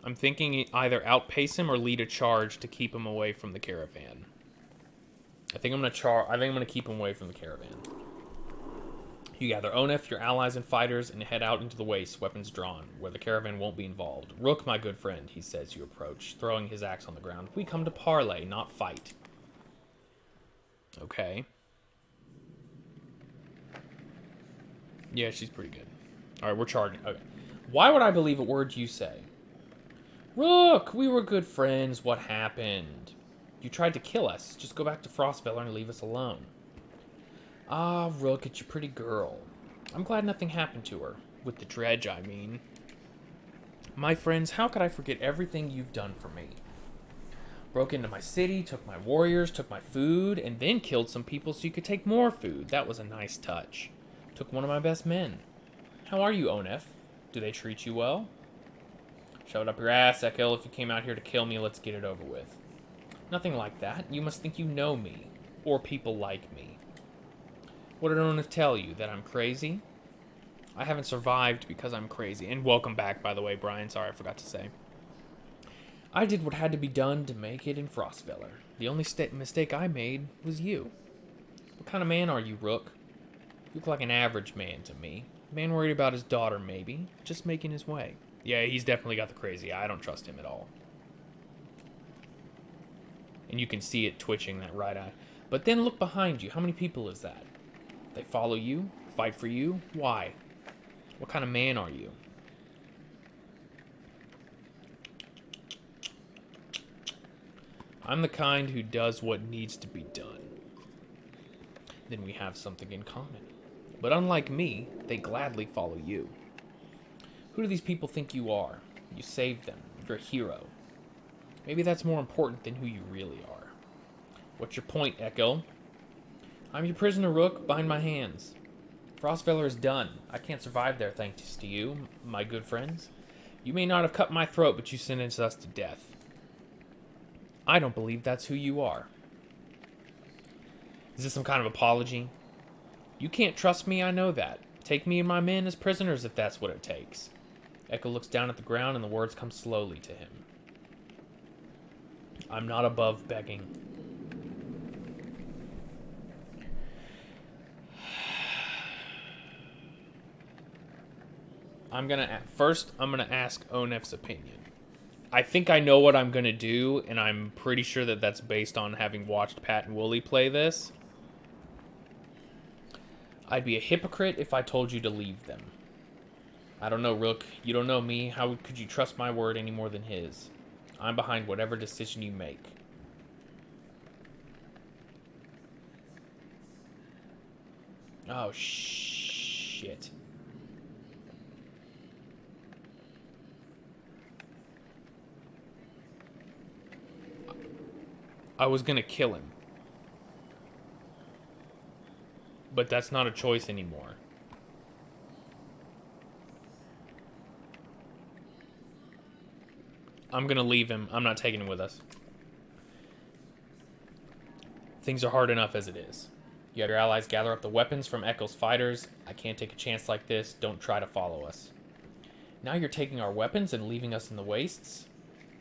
I'm thinking either outpace him or lead a charge to keep him away from the caravan. I think I'm gonna keep him away from the caravan. You gather Onef, your allies and fighters, and head out into the waste, weapons drawn, where the caravan won't be involved. Rook, my good friend, he says you approach, throwing his axe on the ground. We come to parley, not fight. Okay. Yeah, she's pretty good. Alright, we're charging. Okay. Why would I believe a word you say? Rook, we were good friends. What happened? You tried to kill us. Just go back to Frostfeller and leave us alone. Ah, Rook, it's your pretty girl. I'm glad nothing happened to her. With the dredge, I mean. My friends, how could I forget everything you've done for me? Broke into my city, took my warriors, took my food, and then killed some people so you could take more food. That was a nice touch. Took one of my best men. How are you, Onef? Do they treat you well? Shove it up your ass, Ekel. If you came out here to kill me, let's get it over with. Nothing like that. You must think you know me. Or people like me. What did Onef tell you? That I'm crazy? I haven't survived because I'm crazy. And welcome back, by the way, Brian. Sorry, I forgot to say. I did what had to be done to make it in Frostfeller. The only mistake I made was you. What kind of man are you, Rook? You look like an average man to me. A man worried about his daughter, maybe. Just making his way. Yeah, he's definitely got the crazy eye. I don't trust him at all. And you can see it twitching, that right eye. But then look behind you. How many people is that? They follow you? Fight for you? Why? What kind of man are you? I'm the kind who does what needs to be done. Then we have something in common. But unlike me, they gladly follow you. Who do these people think you are? You saved them. You're a hero. Maybe that's more important than who you really are. What's your point, Echo? I'm your prisoner, Rook. Bind my hands. Frostfeller is done. I can't survive there thanks to you, my good friends. You may not have cut my throat, but you sentenced us to death. I don't believe that's who you are. Is this some kind of apology? You can't trust me, I know that. Take me and my men as prisoners if that's what it takes. Echo looks down at the ground and the words come slowly to him. I'm not above begging. I'm gonna ask Onef's opinion. I think I know what I'm gonna do, and I'm pretty sure that that's based on having watched Pat and Wooly play this. I'd be a hypocrite if I told you to leave them. I don't know, Rook. You don't know me. How could you trust my word any more than his? I'm behind whatever decision you make. Oh, shit. I was gonna kill him. But that's not a choice anymore. I'm gonna leave him. I'm not taking him with us. Things are hard enough as it is. You have your allies gather up the weapons from Echo's fighters. I can't take a chance like this. Don't try to follow us. Now you're taking our weapons and leaving us in the wastes?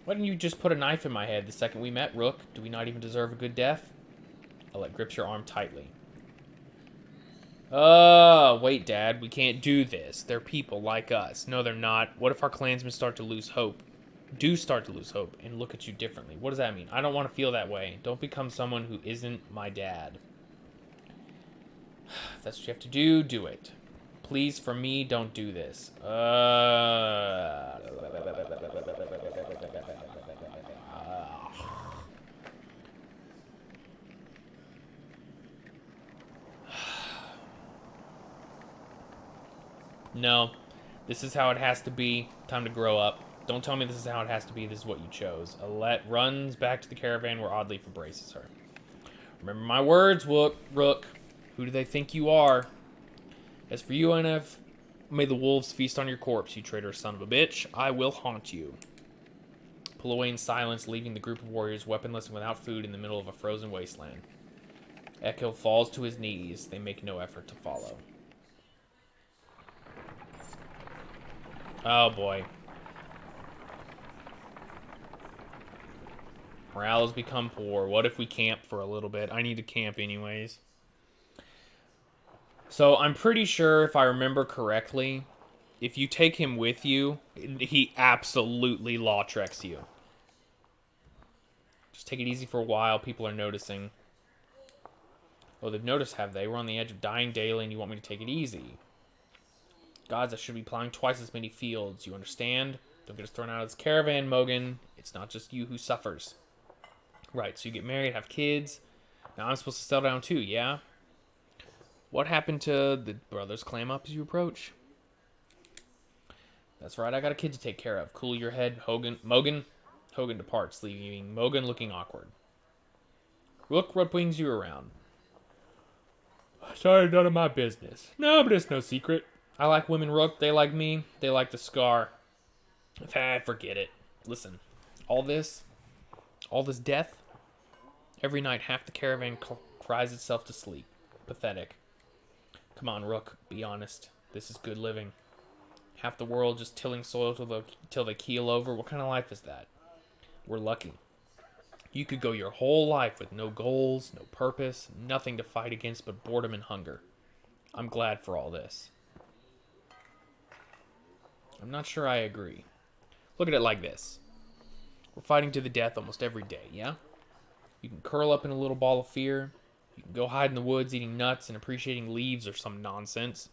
Why didn't you just put a knife in my head the second we met, Rook? Do we not even deserve a good death? Ellett grips your arm tightly. Wait, Dad. We can't do this. They're people like us. No, they're not. What if our clansmen start to lose hope? And look at you differently? What does that mean? I don't want to feel that way. Don't become someone who isn't my dad. If that's what you have to do, do it. Please, for me, don't do this. No. This is how it has to be. Time to grow up. Don't tell me this is how it has to be. This is what you chose. Ellett runs back to the caravan where Oddleif embraces her. Remember my words, Rook. Who do they think you are? As for you, Onef, May the wolves feast on your corpse, you traitorous son of a bitch. I will haunt you. Pull away in silence, leaving the group of warriors weaponless and without food in the middle of a frozen wasteland. Echo falls to his knees. They make no effort to follow. Oh boy. Morale has become poor. What if we camp for a little bit? I need to camp anyways. So I'm pretty sure, if I remember correctly, if you take him with you, he absolutely law treks you. Just take it easy for a while. People are noticing. Oh, they've noticed, have they? We're on the edge of dying daily and you want me to take it easy. Gods, I should be plowing twice as many fields. You understand? Don't get us thrown out of this caravan, Mogan. It's not just you who suffers. Right, so you get married, have kids. Now I'm supposed to settle down too, yeah? What happened to the brothers clam up as you approach? That's right, I got a kid to take care of. Cool your head, Mogan. Hogan departs, leaving Mogan looking awkward. Look what brings you around. Sorry, none of my business. No, but it's no secret. I like women, Rook. They like me. They like the scar. Forget it. Listen, all this death, every night half the caravan cries itself to sleep. Pathetic. Come on, Rook, be honest. This is good living. Half the world just tilling soil till they keel over. What kind of life is that? We're lucky. You could go your whole life with no goals, no purpose, nothing to fight against but boredom and hunger. I'm glad for all this. I'm not sure I agree. Look at it like this. We're fighting to the death almost every day, yeah? You can curl up in a little ball of fear. You can go hide in the woods eating nuts and appreciating leaves or some nonsense.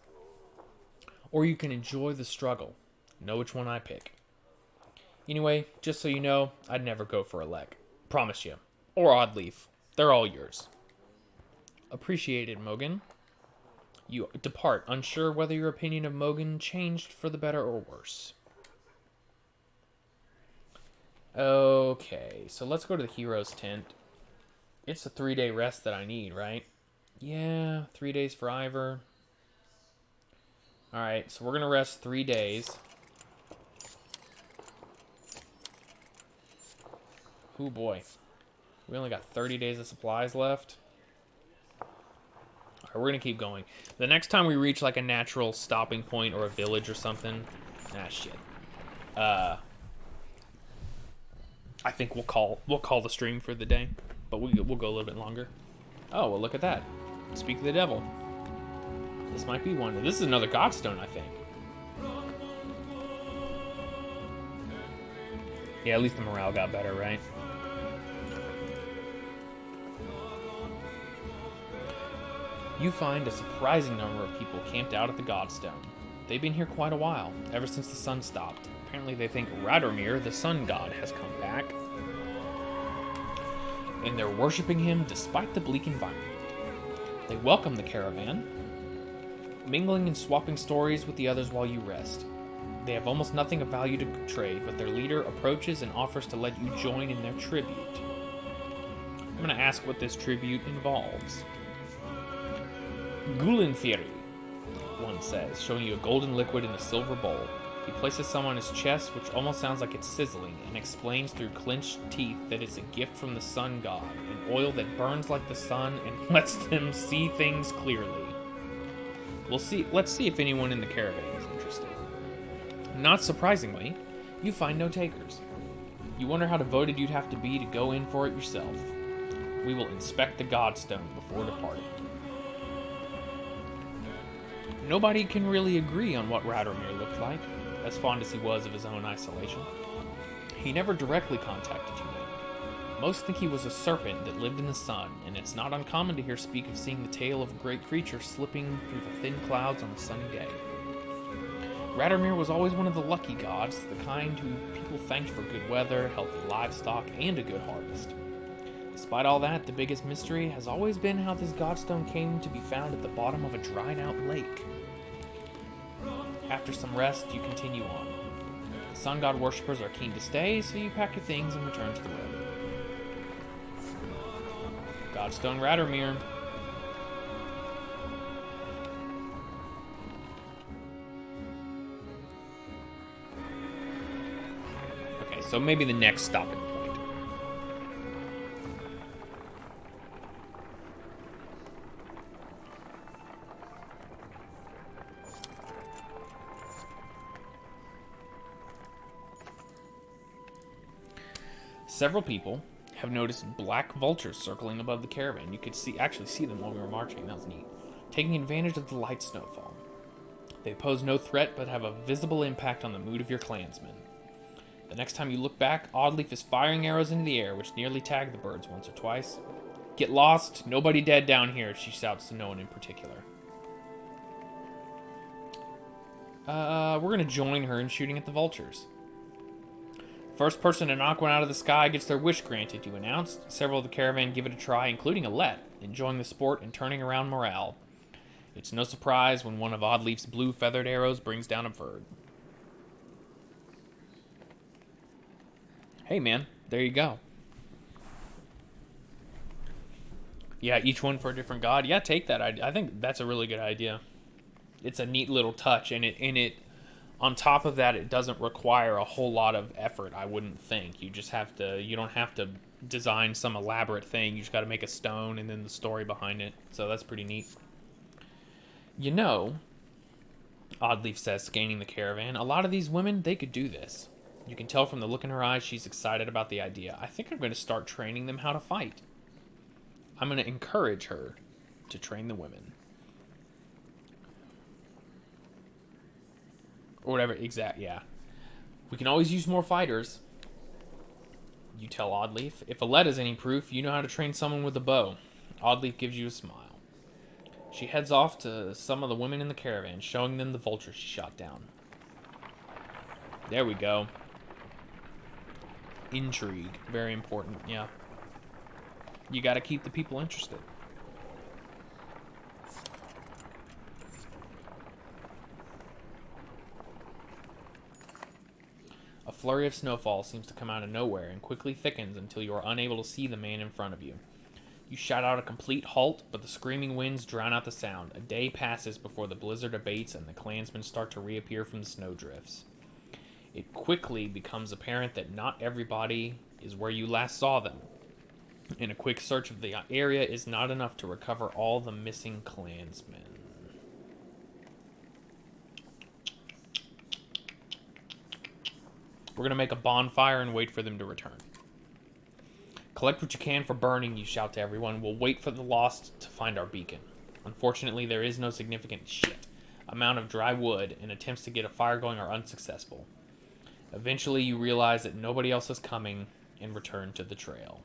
Or you can enjoy the struggle. Know which one I pick. Anyway, just so you know, I'd never go for a leg. Promise you. Or Oddleaf. They're all yours. Appreciated, Mogan. You depart, unsure whether your opinion of Mogan changed for the better or worse. Okay, so let's go to the hero's tent. It's a 3-day rest that I need, right? Yeah, 3 days for Ivor. Alright, so we're going to rest 3 days. Oh boy. We only got 30 days of supplies left. Alright, we're going to keep going. The next time we reach like a natural stopping point or a village or something. Ah, shit. I think we'll call the stream for the day. But we'll go a little bit longer. Oh, well, look at that. Speak of the devil. This might be one. This is another Godstone, I think. Yeah, at least the morale got better, right? You find a surprising number of people camped out at the Godstone. They've been here quite a while, ever since the sun stopped. Apparently they think Radomir, the sun god, has come back. And they're worshipping him despite the bleak environment. They welcome the caravan, mingling and swapping stories with the others while you rest. They have almost nothing of value to trade, but their leader approaches and offers to let you join in their tribute. I'm going to ask what this tribute involves. Gulenfiri, one says, showing you a golden liquid in a silver bowl. He places some on his chest, which almost sounds like it's sizzling, and explains through clenched teeth that it's a gift from the sun god, an oil that burns like the sun and lets them see things clearly. Let's see if anyone in the caravan is interested. Not surprisingly, you find no takers. You wonder how devoted you'd have to be to go in for it yourself. We will inspect the Godstone before departing. Nobody can really agree on what Radomir looked like, as fond as he was of his own isolation. He never directly contacted you, though. Most think he was a serpent that lived in the sun, and it's not uncommon to hear speak of seeing the tail of a great creature slipping through the thin clouds on a sunny day. Radomir was always one of the lucky gods, the kind who people thanked for good weather, healthy livestock, and a good harvest. Despite all that, the biggest mystery has always been how this Godstone came to be found at the bottom of a dried-out lake. After some rest, you continue on. The sun god worshippers are keen to stay, so you pack your things and return to the road. Godstone Radomir. So maybe the next stopping point. Several people have noticed black vultures circling above the caravan. You could actually see them while we were marching. That was neat. Taking advantage of the light snowfall. They pose no threat, but have a visible impact on the mood of your clansmen. The next time you look back, Oddleaf is firing arrows into the air, which nearly tag the birds once or twice. Get lost. Nobody dead down here, she shouts to no one in particular. We're going to join her in shooting at the vultures. First person to knock one out of the sky gets their wish granted, you announced. Several of the caravan give it a try, including Alette, enjoying the sport and turning around morale. It's no surprise when one of Oddleaf's blue feathered arrows brings down a bird. Hey man, there you go. Yeah, each one for a different god. Yeah, take that. I think that's a really good idea. It's a neat little touch, and it on top of that, it doesn't require a whole lot of effort, I wouldn't think. You don't have to design some elaborate thing. You just got to make a stone and then the story behind it. So that's pretty neat. You know, Oddleaf says, scanning the caravan, a lot of these women, they could do this. You can tell from the look in her eyes she's excited about the idea. I think I'm going to start training them how to fight. I'm going to encourage her to train the women. Or whatever, yeah. We can always use more fighters. You tell Oddleaf. If Alette is any proof, you know how to train someone with a bow. Oddleaf gives you a smile. She heads off to some of the women in the caravan, showing them the vulture she shot down. There we go. Intrigue. Very important, yeah. You gotta keep the people interested. A flurry of snowfall seems to come out of nowhere and quickly thickens until you are unable to see the man in front of you. You shout out a complete halt, but the screaming winds drown out the sound. A day passes before the blizzard abates and the clansmen start to reappear from the snowdrifts. It quickly becomes apparent that not everybody is where you last saw them, and a quick search of the area is not enough to recover all the missing clansmen. We're going to make a bonfire and wait for them to return. Collect what you can for burning, you shout to everyone. We'll wait for the lost to find our beacon. Unfortunately, there is no significant amount of dry wood, and attempts to get a fire going are unsuccessful. Eventually, you realize that nobody else is coming and return to the trail.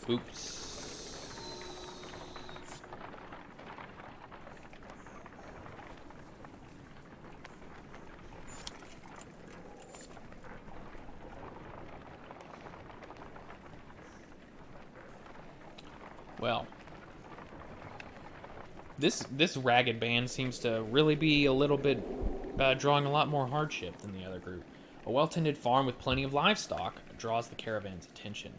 Oops. Well, this ragged band seems to really be a little bit drawing a lot more hardship than the other group. A well-tended farm with plenty of livestock draws the caravan's attention.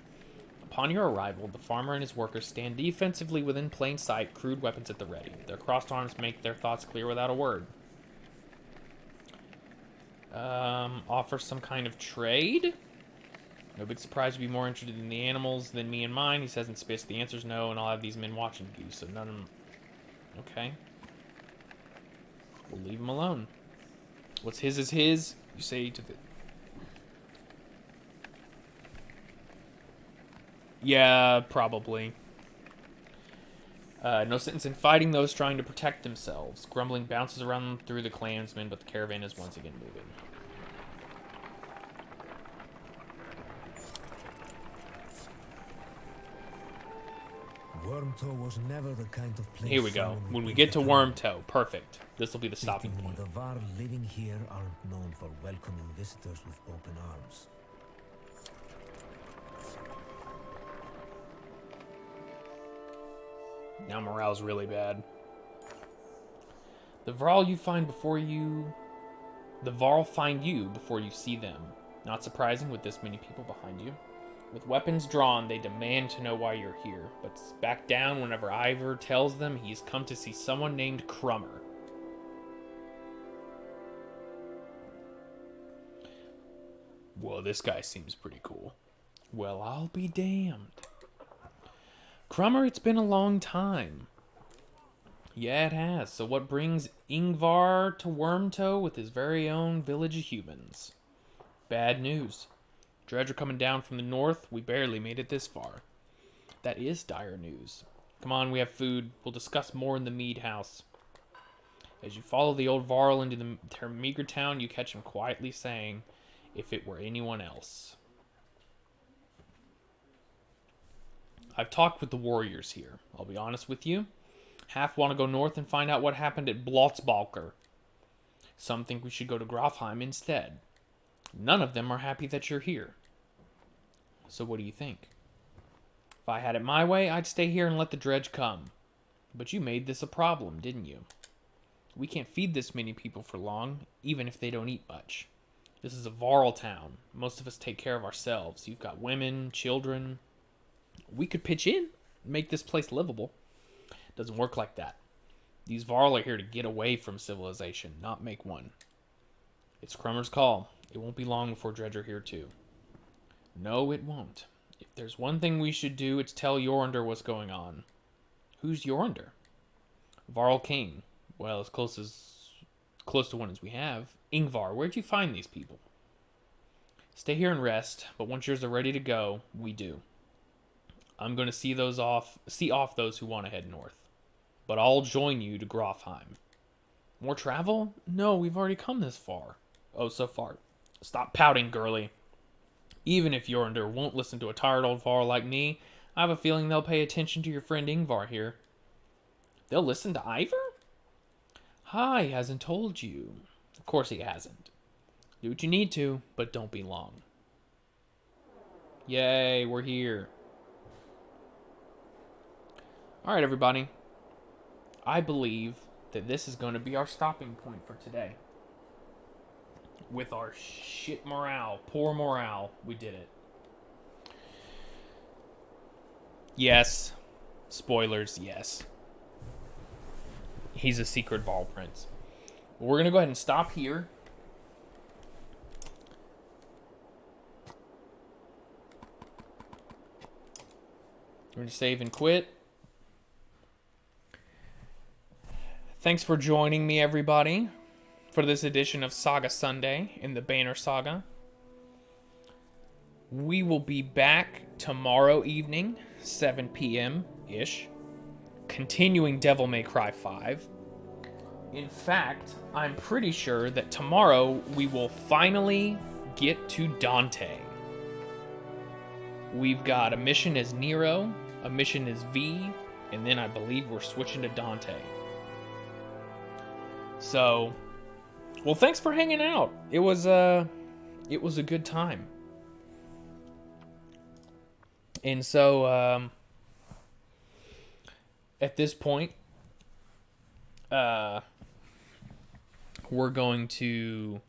Upon your arrival, the farmer and his workers stand defensively within plain sight, crude weapons at the ready. Their crossed arms make their thoughts clear without a word. Offer some kind of trade? No big surprise to be more interested in the animals than me and mine, he says in spits. The answer's no, and I'll have these men watching you, so none of them... Okay. We'll leave him alone. What's his is his, you say to the... Yeah, probably. No sense in fighting those trying to protect themselves. Grumbling bounces around through the clansmen, but the caravan is once again moving. Wormtoe was never the kind of place. Here we go. When we get to Wormtoe, perfect. This will be the stopping point. The Var living here aren't known for welcoming visitors with open arms. Now morale's really bad. The Varl find you before you see them. Not surprising with this many people behind you. With weapons drawn, they demand to know why you're here, but back down whenever Ivor tells them he's come to see someone named Crummer. Well, this guy seems pretty cool. Well, I'll be damned. Crummer, it's been a long time. Yeah, it has. So what brings Ingvar to Wormtoe with his very own village of humans? Bad news. Dredger coming down from the north. We barely made it this far. That is dire news. Come on, we have food. We'll discuss more in the mead house. As you follow the old Varl into their meager town, you catch him quietly saying, "If it were anyone else." I've talked with the warriors here. I'll be honest with you. Half want to go north and find out what happened at Blotzbalker. Some think we should go to Grofheim instead. None of them are happy that you're here. So what do you think? If I had it my way, I'd stay here and let the dredge come. But you made this a problem, didn't you? We can't feed this many people for long, even if they don't eat much. This is a Varl town. Most of us take care of ourselves. You've got women, children. We could pitch in and make this place livable. Doesn't work like that. These Varl are here to get away from civilization, not make one. It's Crummer's call. It won't be long before Dredger here too. No, it won't. If there's one thing we should do, it's tell Yorander what's going on. Who's Yorander? Varl King. Well, as close to one as we have. Ingvar, where'd you find these people? Stay here and rest, but once yours are ready to go, we do. I'm going to see off those who want to head north. But I'll join you to Grofheim. More travel? No, we've already come this far. Oh, so far. Stop pouting, girly. Even if Yorander won't listen to a tired old Varl like me, I have a feeling they'll pay attention to your friend Ingvar here. They'll listen to Ivor? Hi, he hasn't told you. Of course he hasn't. Do what you need to, but don't be long. Yay, we're here. Alright, everybody. I believe that this is going to be our stopping point for today. With our shit morale, poor morale, we did it. Yes. Spoilers, yes. He's a secret Varl prince. We're going to go ahead and stop here. We're going to save and quit. Thanks for joining me, everybody, for this edition of Saga Sunday in the Banner Saga. We will be back tomorrow evening, 7 p.m.-ish, continuing Devil May Cry 5. In fact, I'm pretty sure that tomorrow we will finally get to Dante. We've got a mission as Nero, a mission as V, and then I believe we're switching to Dante. So, well, thanks for hanging out. It was a good time. And so, at this point, we're going to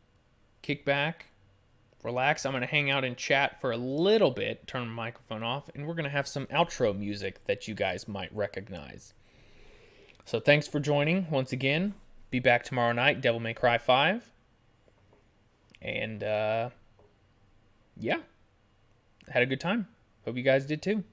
kick back, relax. I'm going to hang out and chat for a little bit, turn my microphone off, and we're going to have some outro music that you guys might recognize. So thanks for joining once again. Be back tomorrow night, Devil May Cry 5. And, yeah. Had a good time. Hope you guys did too.